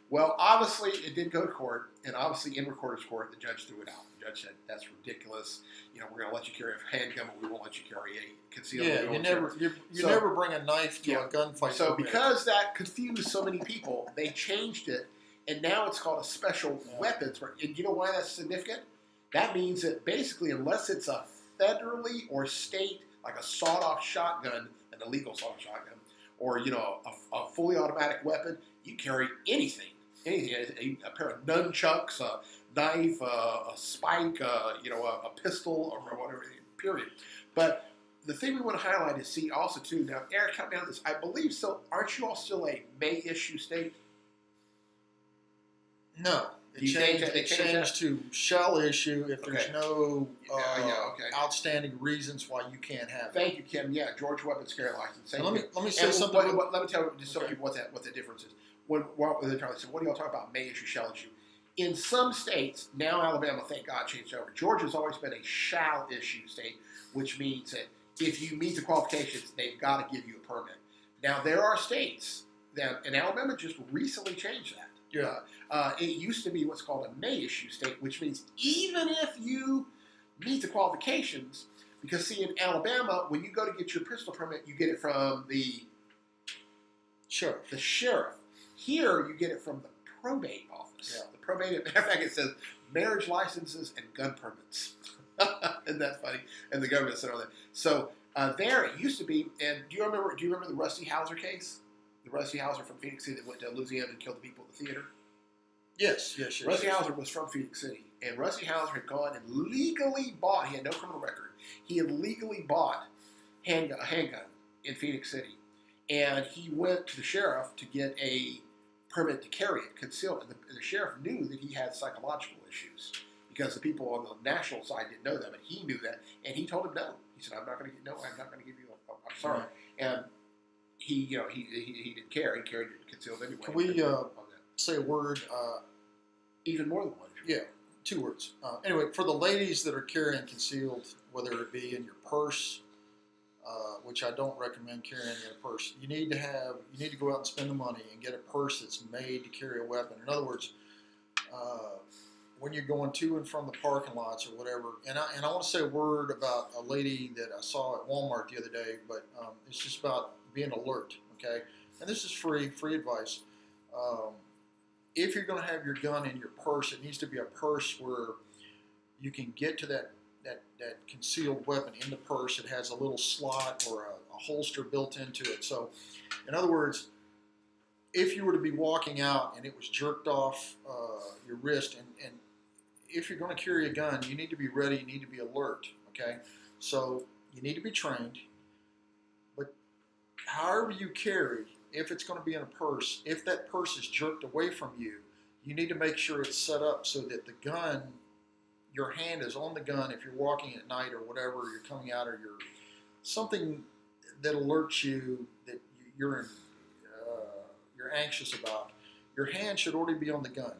Well, obviously, it did go to court, and obviously in recorder's court, the judge threw it out. The judge said, "That's ridiculous. We're going to let you carry a handgun, but we won't let you carry a concealed weapon." Yeah, you never bring a knife to a gunfight. So because that confused so many people, they changed it, and now it's called a special weapons. And you know why that's significant? That means that basically, unless it's a federally or state, like a sawed-off shotgun, an illegal sawed-off shotgun, or a fully automatic weapon, you carry anything, a pair of nunchucks, a knife, a spike, a pistol, or whatever. Period. But the thing we want to highlight is also too. Now, Eric, help me on this. I believe so. Aren't you all still a may issue state? No. It changed to shall issue if there's no outstanding reasons why you can't have it. Thank you, Kim. Yeah, Georgia weapons carry license. Let me say something. Let me tell you just some people what the difference is. What do y'all talk about? May issue, shall issue. In some states, now Alabama, thank God, changed over. Georgia's always been a shall issue state, which means that if you meet the qualifications, they've got to give you a permit. Now there are states and Alabama just recently changed that. Yeah. It used to be what's called a may issue state, which means even if you meet the qualifications, because see, in Alabama, when you go to get your pistol permit, you get it from the sheriff. The sheriff. Here, you get it from the probate office. Yeah. The probate. Matter of fact, it says marriage licenses and gun permits. Isn't that funny? And the government said all that. So there, it used to be. And do you remember the Rusty Hauser case? The Rusty Hauser from Phoenix City that went to Louisiana and killed the people at the theater? Yes. Rusty Hauser was from Phoenix City. And Rusty Hauser had gone and legally bought, he had no criminal record, he had legally bought a handgun in Phoenix City. And he went to the sheriff to get a permit to carry it, concealed. And the sheriff knew that he had psychological issues because the people on the national side didn't know that, but he knew that. And he told him no. He said, I'm not going to give you I'm sorry. Right. And he didn't care. He carried it concealed anyway. Can we say a word? Even more than one. Yeah, 2 words. Anyway, for the ladies that are carrying concealed, whether it be in your purse, which I don't recommend carrying in a purse, you need to go out and spend the money and get a purse that's made to carry a weapon. In other words, when you're going to and from the parking lots or whatever, and I want to say a word about a lady that I saw at Walmart the other day, but it's just about being alert, okay? And this is free advice. If you're going to have your gun in your purse, it needs to be a purse where you can get to that concealed weapon in the purse. It has a little slot or a holster built into it. So, in other words, if you were to be walking out and it was jerked off your wrist, and if you're going to carry a gun, you need to be ready, you need to be alert, okay? So, you need to be trained. But however you carry, if it's going to be in a purse, if that purse is jerked away from you, you need to make sure it's set up so that the gun, your hand is on the gun if you're walking at night or whatever, you're coming out or you're something that alerts you that you're anxious about. Your hand should already be on the gun.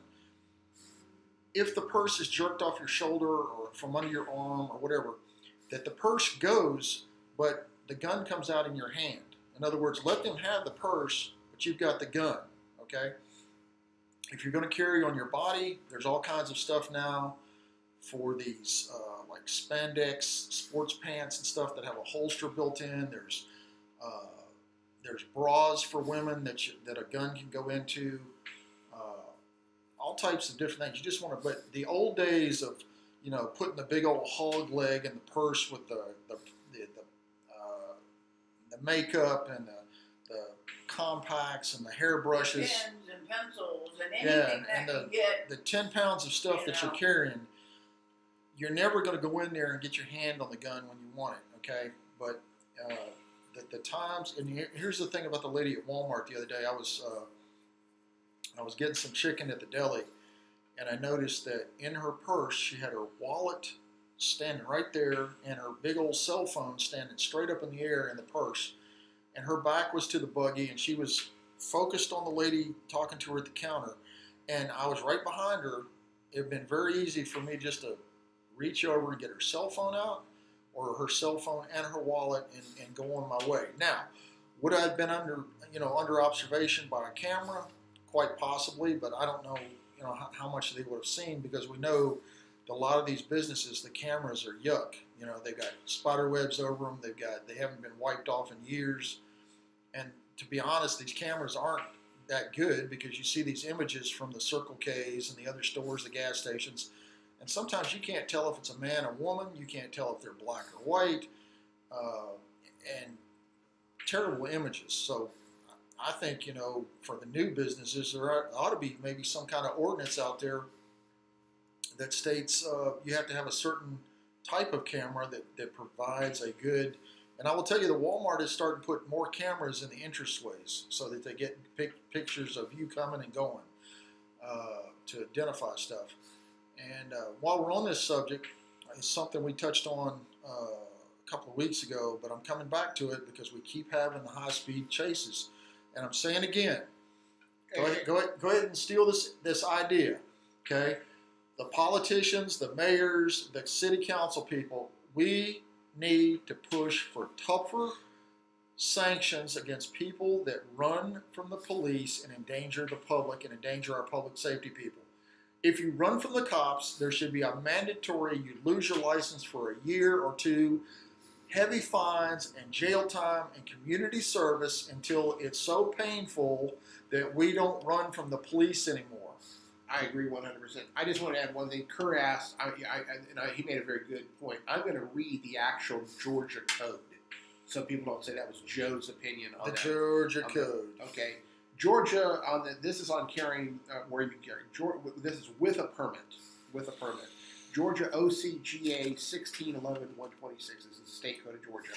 If the purse is jerked off your shoulder or from under your arm or whatever, that the purse goes, but the gun comes out in your hand. In other words, let them have the purse, but you've got the gun, okay? If you're going to carry on your body, there's all kinds of stuff now for these like spandex sports pants and stuff that have a holster built in. There's bras for women that a gun can go into. All types of different things. You just want to, but the old days of, putting the big old hog leg in the purse with the makeup and the compacts and the hairbrushes. Pens and pencils and anything that you get. The 10 pounds of stuff that you're carrying, you're never going to go in there and get your hand on the gun when you want it, okay? But the times, and here's the thing about the lady at Walmart the other day. I was I was getting some chicken at the deli, and I noticed that in her purse she had her wallet standing right there and her big old cell phone standing straight up in the air in the purse, and her back was to the buggy, and she was focused on the lady talking to her at the counter, and I was right behind her. It had been very easy for me just to reach over and get her cell phone out, or her cell phone and her wallet, and go on my way. Now, would I have been under observation by a camera? Quite possibly, but I don't know, how much they would have seen, because we know a lot of these businesses, the cameras are yuck. They've got spider webs over them. They haven't been wiped off in years. And to be honest, these cameras aren't that good, because you see these images from the Circle K's and the other stores, the gas stations, and sometimes you can't tell if it's a man or woman. You can't tell if they're black or white, and terrible images. So I think, for the new businesses, there ought to be maybe some kind of ordinance out there that states you have to have a certain type of camera that provides a good. And I will tell you, the Walmart is starting to put more cameras in the entranceways so that they get pictures of you coming and going to identify stuff. And while we're on this subject, it's something we touched on a couple of weeks ago, but I'm coming back to it because we keep having the high-speed chases. And I'm saying again, go ahead and steal this idea, okay? The politicians, the mayors, the city council people, we need to push for tougher sanctions against people that run from the police and endanger the public and endanger our public safety people. If you run from the cops, there should be a mandatory, you lose your license for a year or two, heavy fines and jail time and community service until it's so painful that we don't run from the police anymore. I agree 100%. I just want to add one thing. Kerr asked, he made a very good point. I'm going to read the actual Georgia code so people don't say that was Joe's opinion on that. The Georgia code. Okay. Georgia, this is on carrying, where you carry. This is with a permit. With a permit. Georgia OCGA 1611-126. This is the state code of Georgia.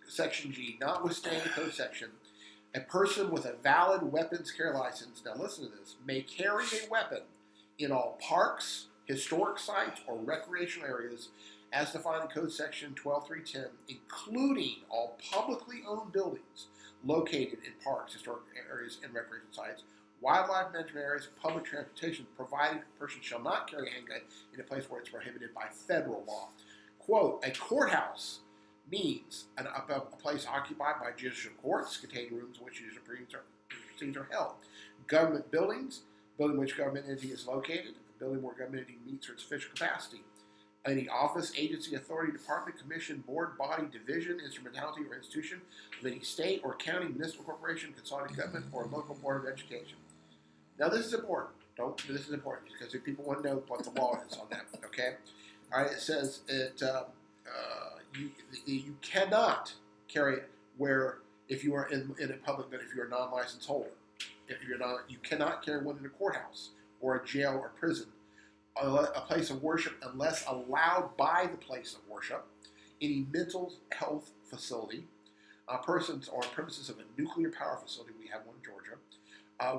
Section G, notwithstanding code section, a person with a valid weapons carry license, now listen to this, may carry a weapon in all parks, historic sites, or recreational areas as defined in code section 12310, including all publicly owned buildings located in parks, historic areas, and recreational sites, wildlife management areas, public transportation, provided a person shall not carry a handgun in a place where it's prohibited by federal law. Quote, a courthouse means a place occupied by judicial courts containing rooms in which judicial proceedings are held. Government buildings, building in which government entity is located, a building where government entity meets its official capacity. Any office, agency, authority, department, commission, board, body, division, instrumentality, or institution of any state or county, municipal corporation, consolidated government, or local board of education. Now this is important. This is important because if people want to know what the law is on that, okay? All right, it says you cannot carry it if you are in a public, but if you're a non-licensed holder. If you're not, you cannot carry one in a courthouse or a jail or prison, a place of worship unless allowed by the place of worship, any mental health facility, persons or premises of a nuclear power facility, we have one in Georgia,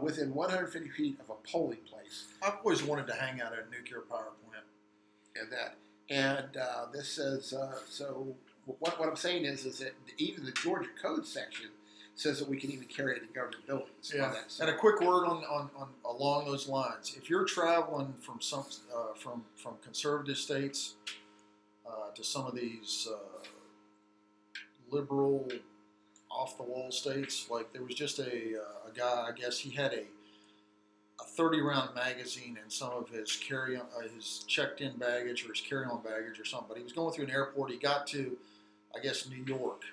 within 150 feet of a polling place. I've always wanted to hang out at a nuclear power plant. And this says, so what I'm saying is that even the Georgia Code section says that we can even carry it in government buildings. Yeah. And a quick word on along those lines. If you're traveling from from conservative states to some of these liberal, off-the-wall states, like there was just a guy, I guess he had a 30-round magazine in some of his his checked-in baggage or his carry-on baggage or something. But he was going through an airport. He got to, I guess, New York.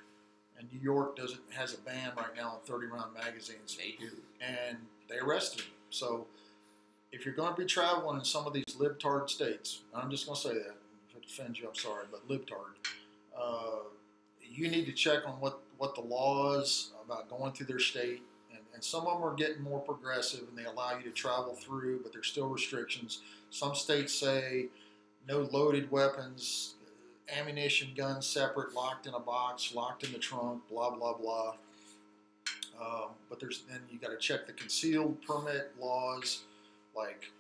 And New York has a ban right now on 30-round magazines. They do. And they arrested him. So if you're going to be traveling in some of these libtard states, I'm just going to say that. If it offends you, I'm sorry, but libtard. You need to check on what the law is about going through their state. And some of them are getting more progressive, and they allow you to travel through, but there's still restrictions. Some states say no loaded weapons, ammunition, guns separate, locked in a box, locked in the trunk, blah, blah, blah. But then you got to check the concealed permit laws. Like,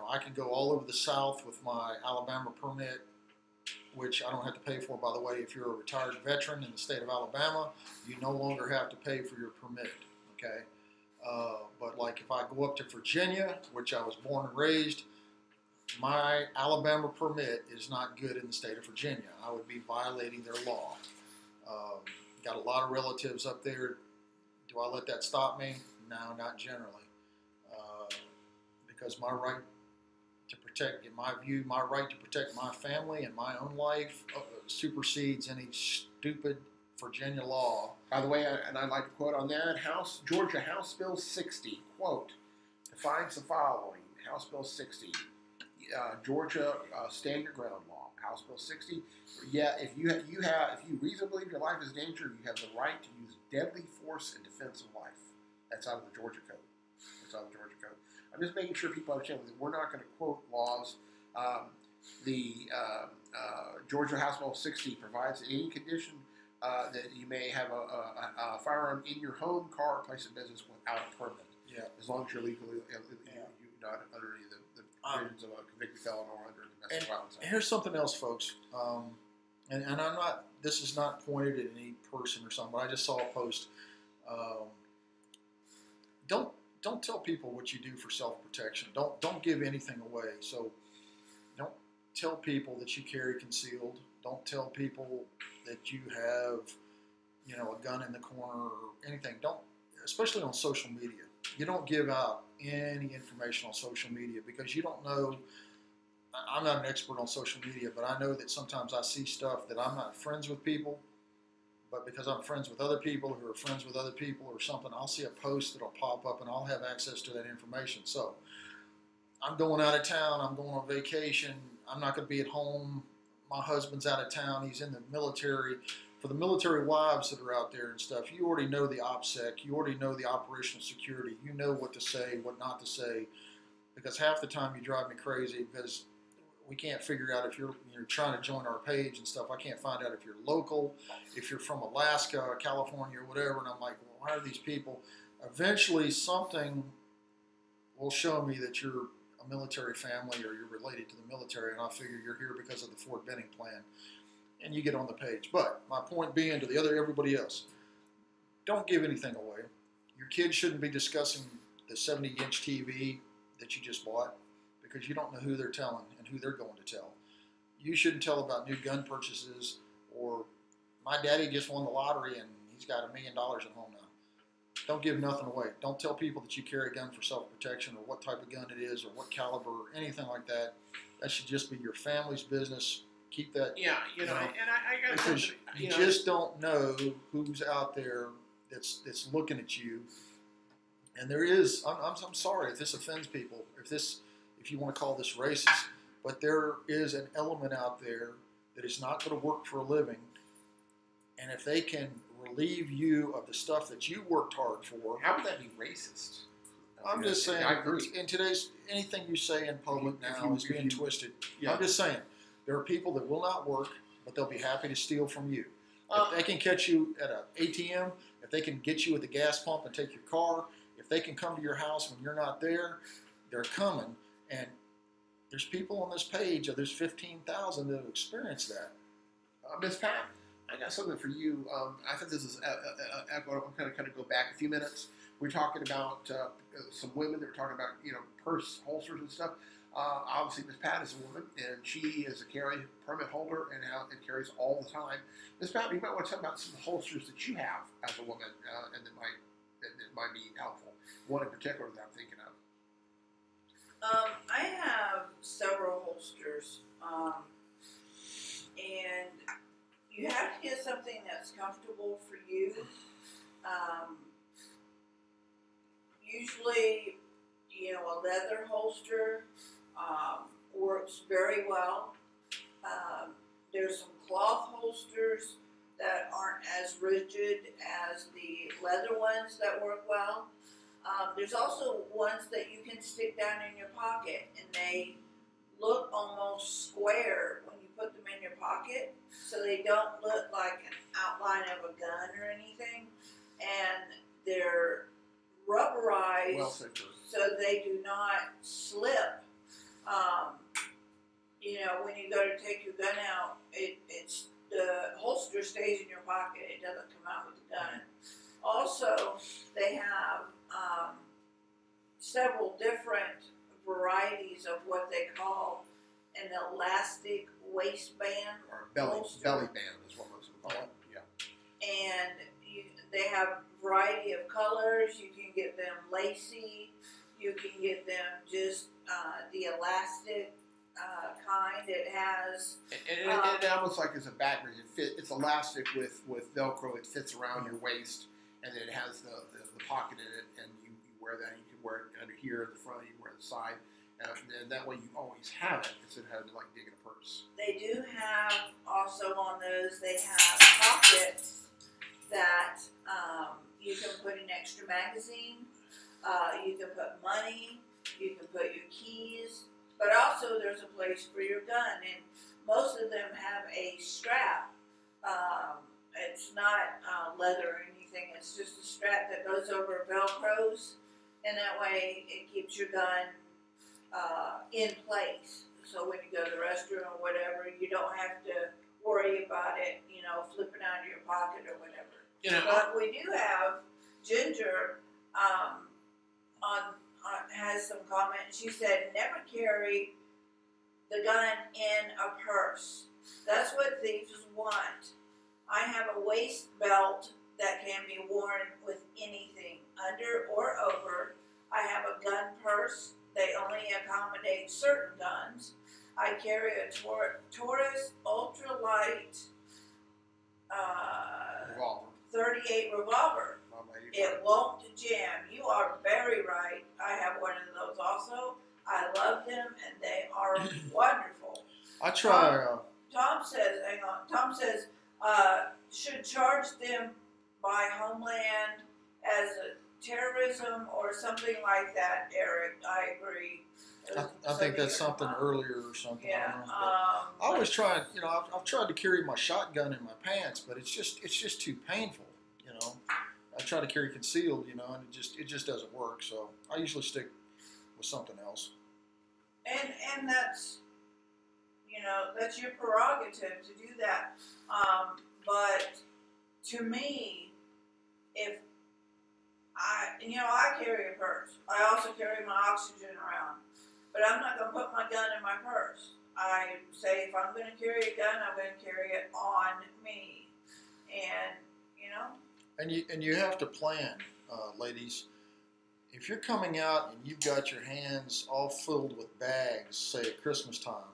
I can go all over the South with my Alabama permit, which I don't have to pay for, by the way. If you're a retired veteran in the state of Alabama, you no longer have to pay for your permit, okay? But like if I go up to Virginia, which I was born and raised, my Alabama permit is not good in the state of Virginia. I would be violating their law. Got a lot of relatives up there. Do I let that stop me? No, not generally. Because my right to protect, in my view, my right to protect my family and my own life supersedes any stupid Virginia law. By the way, and I'd like to quote on that, Georgia House Bill 60, quote, defines the following. House Bill 60, Georgia Stand Your Ground Law. House Bill 60, yeah, if you reasonably believe your life is in danger, you have the right to use deadly force in defense of life. That's out of the Georgia Code. That's out of the Georgia Code. I'm just making sure people understand that we're not going to quote laws. The Georgia House Bill 60 provides that any condition that you may have a firearm in your home, car, or place of business without a permit. Yeah. As long as you're legally, you're not under any of the provisions of a convicted felon or under domestic violence. And here's something else, folks. And I'm not. This is not pointed at any person or something. But I just saw a post. Don't tell people what you do for self-protection. Don't give anything away. So don't tell people that you carry concealed. Don't tell people that you have, a gun in the corner or anything. Don't, especially on social media. You don't give out any information on social media because you don't know. I'm not an expert on social media, but I know that sometimes I see stuff that I'm not friends with people, but because I'm friends with other people who are friends with other people or something, I'll see a post that'll pop up and I'll have access to that information. So I'm going out of town. I'm going on vacation. I'm not going to be at home. My husband's out of town. He's in the military. For the military wives that are out there and stuff, you already know the OPSEC. You already know the operational security. You know what to say, what not to say, because half the time you drive me crazy because we can't figure out if you're trying to join our page and stuff. I can't find out if you're local, if you're from Alaska, California, or whatever. And I'm like, well, why are these people? Eventually, something will show me that you're a military family or you're related to the military, and I'll figure you're here because of the Fort Benning plan, and you get on the page. But my point being to everybody else, don't give anything away. Your kids shouldn't be discussing the 70-inch TV that you just bought because you don't know who they're telling and who they're going to tell. You shouldn't tell about new gun purchases or my daddy just won the lottery and he's got $1 million at home now. Don't give nothing away. Don't tell people that you carry a gun for self-protection or what type of gun it is or what caliber or anything like that. That should just be your family's business. Keep that. Yeah, and I got because you just don't know who's out there that's looking at you. And there is. I'm sorry if this offends people. If you want to call this racist, but there is an element out there that is not going to work for a living, and if they can relieve you of the stuff that you worked hard for, how would that be racist? I'm just saying. I agree. In today's anything you say in public now is being twisted. Yeah. I'm just saying there are people that will not work, but they'll be happy to steal from you. If they can catch you at an ATM, if they can get you at the gas pump and take your car, if they can come to your house when you're not there, they're coming. And there's people on this page, there's 15,000 that have experienced that. Miss Pat, I got something for you. I think this is, I'm going to kind of go back a few minutes. We're talking about some women that were talking about, purse holsters and stuff. Obviously, Miss Pat is a woman, and she is a carry permit holder and carries all the time. Miss Pat, you might want to talk about some holsters that you have as a woman, and that might be helpful. One in particular that I'm thinking of. I have several holsters, and you have to get something that's comfortable for you. Usually, a leather holster works very well. There's some cloth holsters that aren't as rigid as the leather ones that work well. There's also ones that you can stick down in your pocket, and they look almost square when you put them in your pocket, so they don't look like an outline of a gun or anything. and they're rubberized Well said, Drew. so they do not slip. You know, when you go to take your gun out, it's the holster stays in your pocket. It doesn't come out with the gun. Also, they have several different varieties of what they call an elastic waistband Or belly holster. band is what most people call it. Yeah. And they have a variety of colors. You can get them lacy. You can get them just the elastic kind. It has And it almost like it's a battery. It's elastic with Velcro. It fits around your waist, and then it has the pocket in it, and you wear that. You can wear it under here at the front. You can wear it at the side, and that way you always have it instead of having to like dig in a purse. They do have also on those. They have pockets that you can put an extra magazine. You can put money. You can put your keys. But also there's a place for your gun, and most of them have a strap. It's not leather or anything. It's just a strap that goes over Velcros, and that way it keeps your gun in place. So when you go to the restroom or whatever, you don't have to worry about it, you know, flipping out of your pocket or whatever. You know, But we do have Ginger has some comments. She said, never carry the gun in a purse. That's what thieves want. I have a waist belt that can be worn with anything, under or over. I have a gun purse. They only accommodate certain guns. I carry a Taurus ultralight revolver. 38 revolver. It won't jam. You are very right. I have one of those also. I love them, and they are wonderful. I try. Tom says, hang on. Tom says, should charge them by Homeland as a terrorism or something like that, Eric. I agree. I think that's something earlier or something. Yeah. I don't know, I always try. You know, I've tried to carry my shotgun in my pants, but it's just too painful. You know. I try to carry concealed, you know, and it just doesn't work. So I usually stick with something else. And that's, you know, that's your prerogative to do that. But to me, if I carry a purse. I also carry my oxygen around, but I'm not going to put my gun in my purse. I say if I'm going to carry a gun, I'm going to carry it on me, and you know. And you have to plan, ladies. If you're coming out and you've got your hands all filled with bags, say at Christmas time,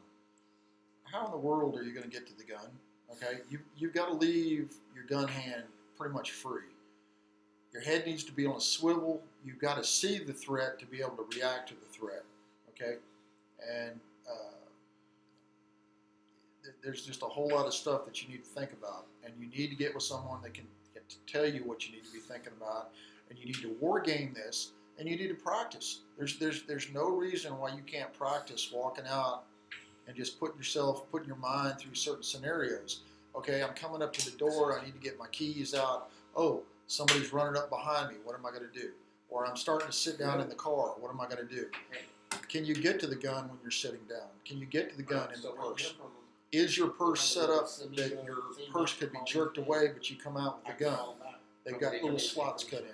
how in the world are you going to get to the gun? Okay, you've got to leave your gun hand pretty much free. Your head needs to be on a swivel. You've got to see the threat to be able to react to the threat. Okay, and there's just a whole lot of stuff that you need to think about, and you need to get with someone that can tell you what you need to be thinking about, and you need to war game this, and you need to practice. There's no reason why you can't practice walking out and just putting your mind through certain scenarios. Okay, I'm coming up to the door. I need to get my keys out. Oh, somebody's running up behind me. What am I going to do? Or I'm starting to sit down in the car. What am I going to do? Can you get to the gun when you're sitting down? Can you get to the gun in the purse? Is your purse set up that your purse could be jerked away, but you come out with a gun? They've got little slots cut in.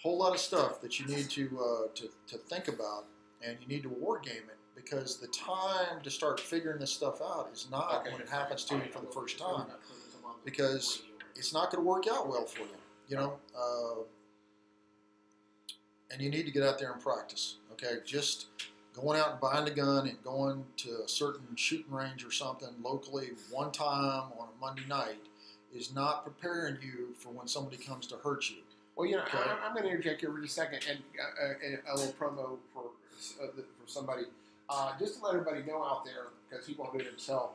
Whole lot of stuff that you need to think about, and you need to war game it, because the time to start figuring this stuff out is not when it happens to you for the first time, because it's not going to work out well for you, you know. And you need to get out there and practice. Okay, just going out and buying a gun and going to a certain shooting range or something locally one time on a Monday night is not preparing you for when somebody comes to hurt you. Well, you know, Okay. I'm going to interject here for just a second and a little promo for somebody. Just to let everybody know out there, because he won't do it himself,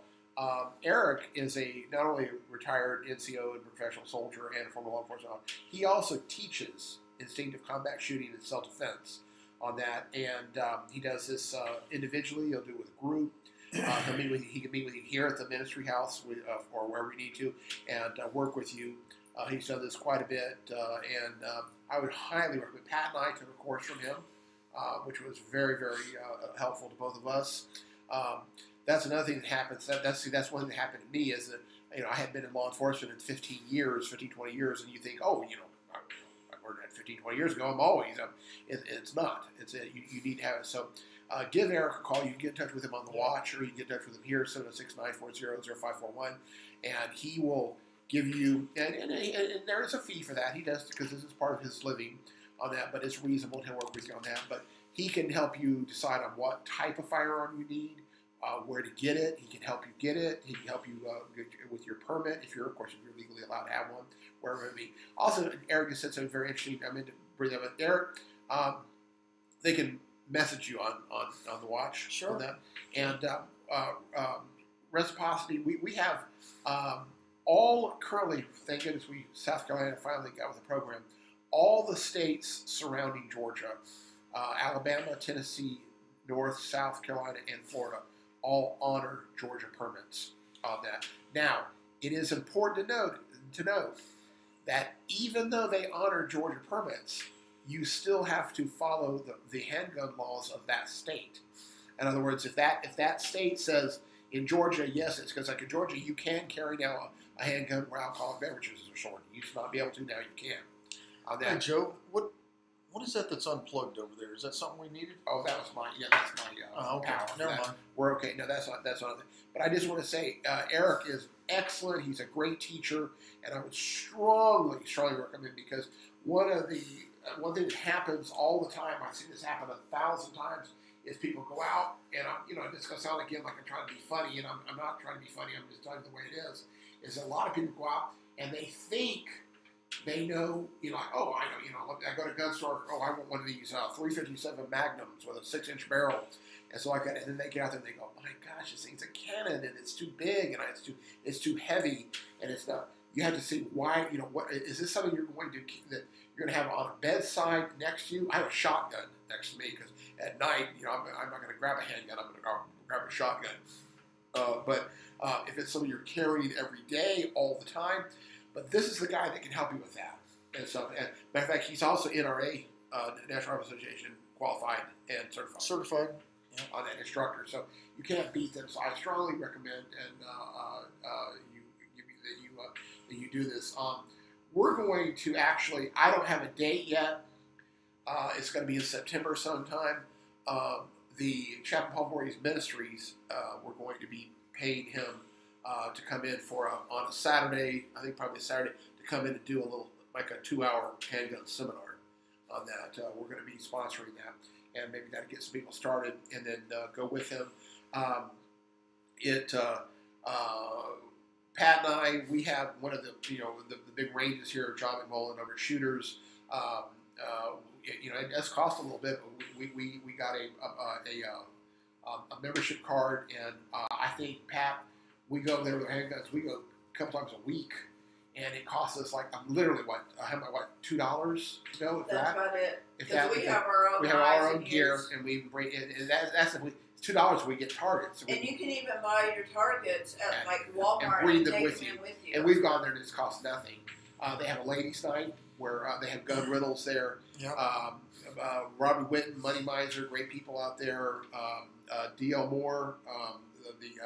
Eric is not only a retired NCO and professional soldier and a former law enforcement officer, he also teaches instinctive combat shooting and self-defense on that, and he does this individually. He'll do it with a group. He can meet with you here at the ministry house or wherever you need to, and work with you. He's done this quite a bit, and I would highly recommend. Pat and I took a course from him, which was very, very helpful to both of us. That's another thing that happens. That's one thing that happened to me is that I had been in law enforcement in 15, 20 years, and you think, oh, I learned that 15, 20 years ago. I'm always. It's not. You need to have it. So give Eric a call. You can get in touch with him on the watch, or you can get in touch with him here, 706-940-0541, and he will give you, and there is a fee for that. He does, because this is part of his living on that, but it's reasonable to work with you on that. But he can help you decide on what type of firearm you need, where to get it. He can help you get it. He can help you with your permit, if you're legally allowed to have one, wherever it be. Also, Eric has said something very interesting. I meant to bring that up. Eric, they can message you on the watch. Sure. On that. And reciprocity, we have all currently, thank goodness South Carolina finally got with the program, all the states surrounding Georgia, Alabama, Tennessee, North, South Carolina, and Florida, all honor Georgia permits on that. Now, it is important to note that even though they honor Georgia permits, you still have to follow the handgun laws of that state. In other words, if that state says in Georgia, yes, it's because like in Georgia, you can carry now a handgun where alcoholic beverages are sold. You used to not be able to, now you can. On that. Hey, Joe, what is that's unplugged over there? Is that something we needed? Oh, that's my okay. power. Never mind. We're okay. No, that's not. But I just want to say, Eric is excellent. He's a great teacher, and I would strongly recommend, because one thing that happens all the time, I've seen this happen 1,000 times, is people go out, and it's going to sound again like I'm trying to be funny, and I'm not trying to be funny. I'm just telling you the way it is. Is a lot of people go out and they think they know, like, oh, I know, I go to a gun store, oh, I want one of these 357 Magnums with a 6-inch barrel, and so like that, and then they get out there and they go, my gosh, this thing's a cannon, and it's too big, and it's too heavy, and it's not. You have to see why, what is this something you're going to that you're going to have on a bedside next to you? I have a shotgun next to me, because at night, I'm not going to grab a handgun, I'm going to grab a shotgun. But if it's something you're carrying every day, all the time, but this is the guy that can help you with that and stuff. And matter of fact, he's also NRA, National Rifle Association, qualified and certified. Certified. Yeah. On that instructor, so you can't beat them. So I strongly recommend that you do this. We're going to actually, I don't have a date yet. It's going to be in September sometime. The Chaplain Paul Voorhees Ministries, we're going to be paying him to come in on a Saturday, I think probably a Saturday, to come in and do a 2-hour handgun seminar on that. We're going to be sponsoring that, and maybe that'll get some people started, and then go with him. Pat and I, we have one of the big ranges here, John McMullen over at Shooters. It does cost a little bit. We got a membership card, and I think, Pat, we go there with our handguns. We go a couple times a week, and it costs us literally $2 to go. That's about it. Because we have our own gear, and we bring and that's if we. $2 we get targets. And you can even buy your targets at Walmart and bring them take with them you. in with you. And we've gone there and it's cost nothing. They have a ladies' night where they have gun riddles there. Yep. Robbie Whitten, Money Miser, great people out there. D.L. Moore, the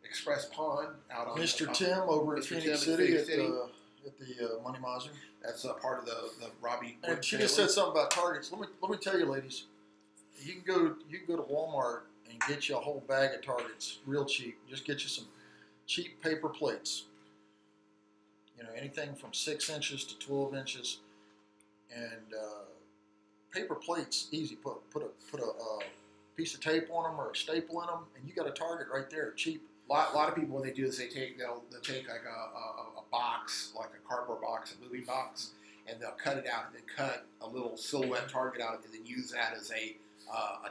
Express Pond out on Mr. Tim over in Phoenix City at the Money Miser. That's part of the Robbie. And she just said something about targets. Let me tell you, ladies, you can go to Walmart and get you a whole bag of targets real cheap. Just get you some cheap paper plates. Anything from 6 inches to 12 inches, and paper plates easy. Put a piece of tape on them or a staple in them, and you got a target right there, cheap. A lot of people, what they do is they'll take like a box, like a cardboard box, a moving box, and they'll cut it out and then cut a little silhouette target out, and then use that as a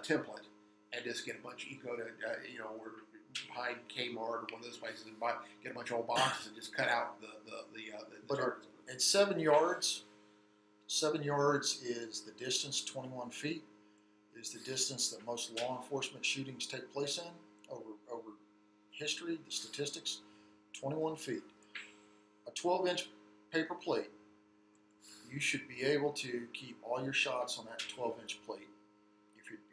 template, and just get a bunch. You go to we're behind Kmart or one of those places and get a bunch of old boxes and just cut out the targets. At 7 yards, 7 yards is the distance. 21 feet is the distance that most law enforcement shootings take place in over history. The statistics, 21 feet. A 12-inch paper plate, you should be able to keep all your shots on that 12-inch plate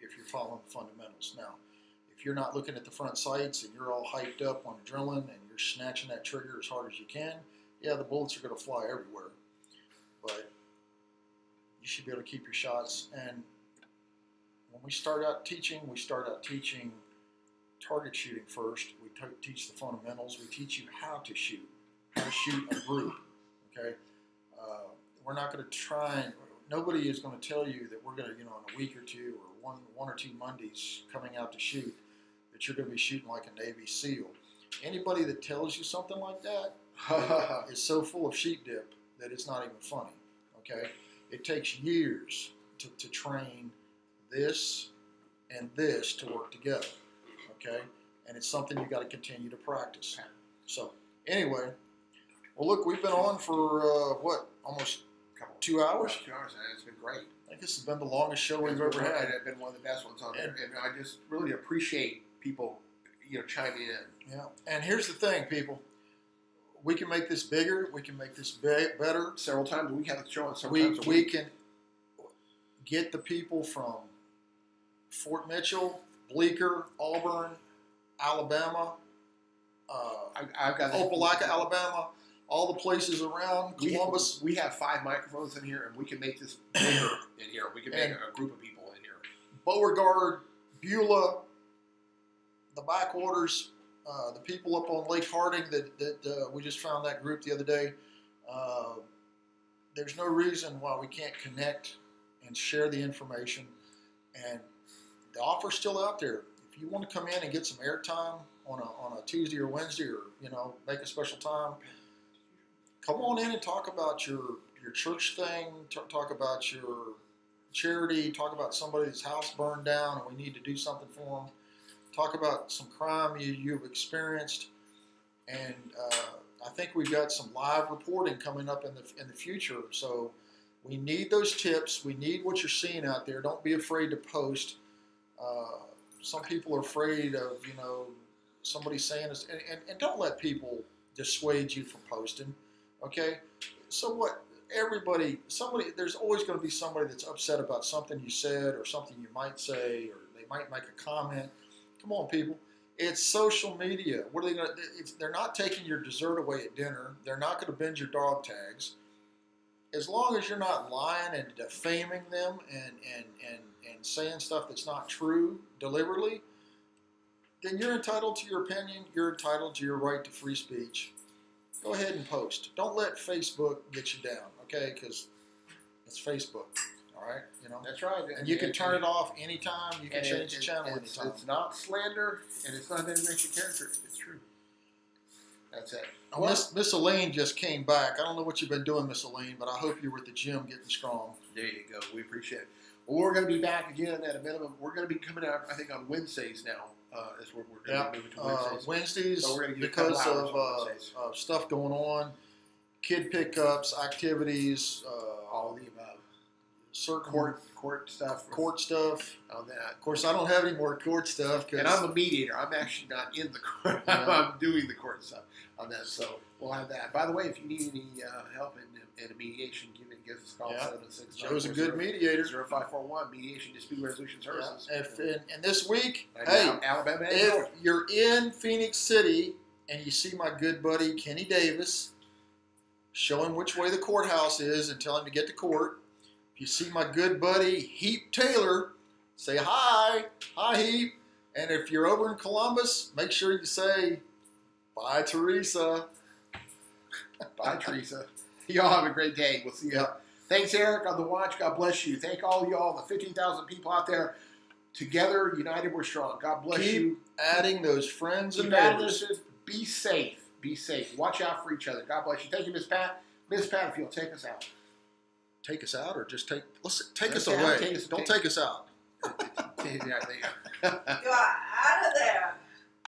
if you're following the fundamentals. Now, if you're not looking at the front sights and you're all hyped up on adrenaline and you're snatching that trigger as hard as you can, yeah, the bullets are going to fly everywhere. But you should be able to keep your shots. And when we start out teaching target shooting first. We teach the fundamentals. We teach you how to shoot a group. Okay, we're not going to try and nobody is going to tell you that we're going to, in a week or two or one or two Mondays coming out to shoot that you're going to be shooting like a Navy SEAL. Anybody that tells you something like that is so full of sheep dip that it's not even funny. Okay, it takes years to train this and this to work together. Okay, and it's something you got to continue to practice. So anyway, well, look, we've been on for almost 2 hours. 2 hours, and it's been great. I think this has been the longest show we've ever had. It's been one of the best ones on there, and I just really appreciate people, chiming in. Yeah, and here's the thing, people. We can make this bigger. We can make this better. Several times we have the show on several times a we week. can get the people from Fort Mitchell, Bleecker, Auburn, Alabama, I've got Opelika, Alabama, all the places around Columbus. We have 5 microphones in here, and we can make this bigger in here. We can make a group of people in here. Beauregard, Beulah, the backwaters, the people up on Lake Harding that we just found that group the other day. There's no reason why we can't connect and share the information. And the offer's still out there. If you want to come in and get some airtime on a Tuesday or Wednesday, or make a special time, come on in and talk about your church thing. Talk about your charity. Talk about somebody's house burned down and we need to do something for them. Talk about some crime you've experienced, and I think we've got some live reporting coming up in the future. So we need those tips. We need what you're seeing out there. Don't be afraid to post. Some people are afraid of somebody saying this, and don't let people dissuade you from posting. Okay, so what? There's always going to be somebody that's upset about something you said or something you might say, or they might make a comment. Come on, people. It's social media. What are they going to? They're not taking your dessert away at dinner. They're not going to bend your dog tags. As long as you're not lying and defaming them and saying stuff that's not true deliberately, then you're entitled to your opinion. You're entitled to your right to free speech. Go ahead and post. Don't let Facebook get you down, okay? Because it's Facebook, all right? That's right. And you can turn it off anytime. You can change the channel anytime. It's not slander, and it's not denigrate your character. It's true. That's it. Well, Miss Elaine just came back. I don't know what you've been doing, Miss Elaine, but I hope you were at the gym getting strong. There you go. We appreciate it. Well, we're going to be back again at a minimum. We're going to be coming out, I think, on Wednesdays now. Is where we're going to be moving to Wednesdays. Wednesdays, so we're going to get because of stuff going on, kid pickups, activities, all of the above. Certain court stuff. Court stuff. On that. Of course, I don't have any more court stuff. And I'm a mediator. I'm actually not in the court. I'm doing the court stuff on that. So we'll have that. By the way, if you need any help in a mediation, give us a call. 706. Joe's a good mediator. 0541 Mediation Dispute Resolution Services. And this week, Alabama. If you're in Phoenix City and you see my good buddy Kenny Davis, show him which way the courthouse is and tell him to get to court. If you see my good buddy Heap Taylor, say hi. Hi, Heap. And if you're over in Columbus, make sure you say, bye, Teresa. Bye, Teresa. Y'all have a great day. We'll see you. Thanks, Eric, on the watch. God bless you. Thank all y'all, the 15,000 people out there. Together, united, we're strong. God bless you. Keep adding those friends and Keep adding neighbors. those. Be safe. Be safe. Watch out for each other. God bless you. Thank you, Miss Pat. Miss Pat, if you'll take us out. Take us out, or just take us Don't away. take us- Don't take us out. Yeah, there you go. You are out of there.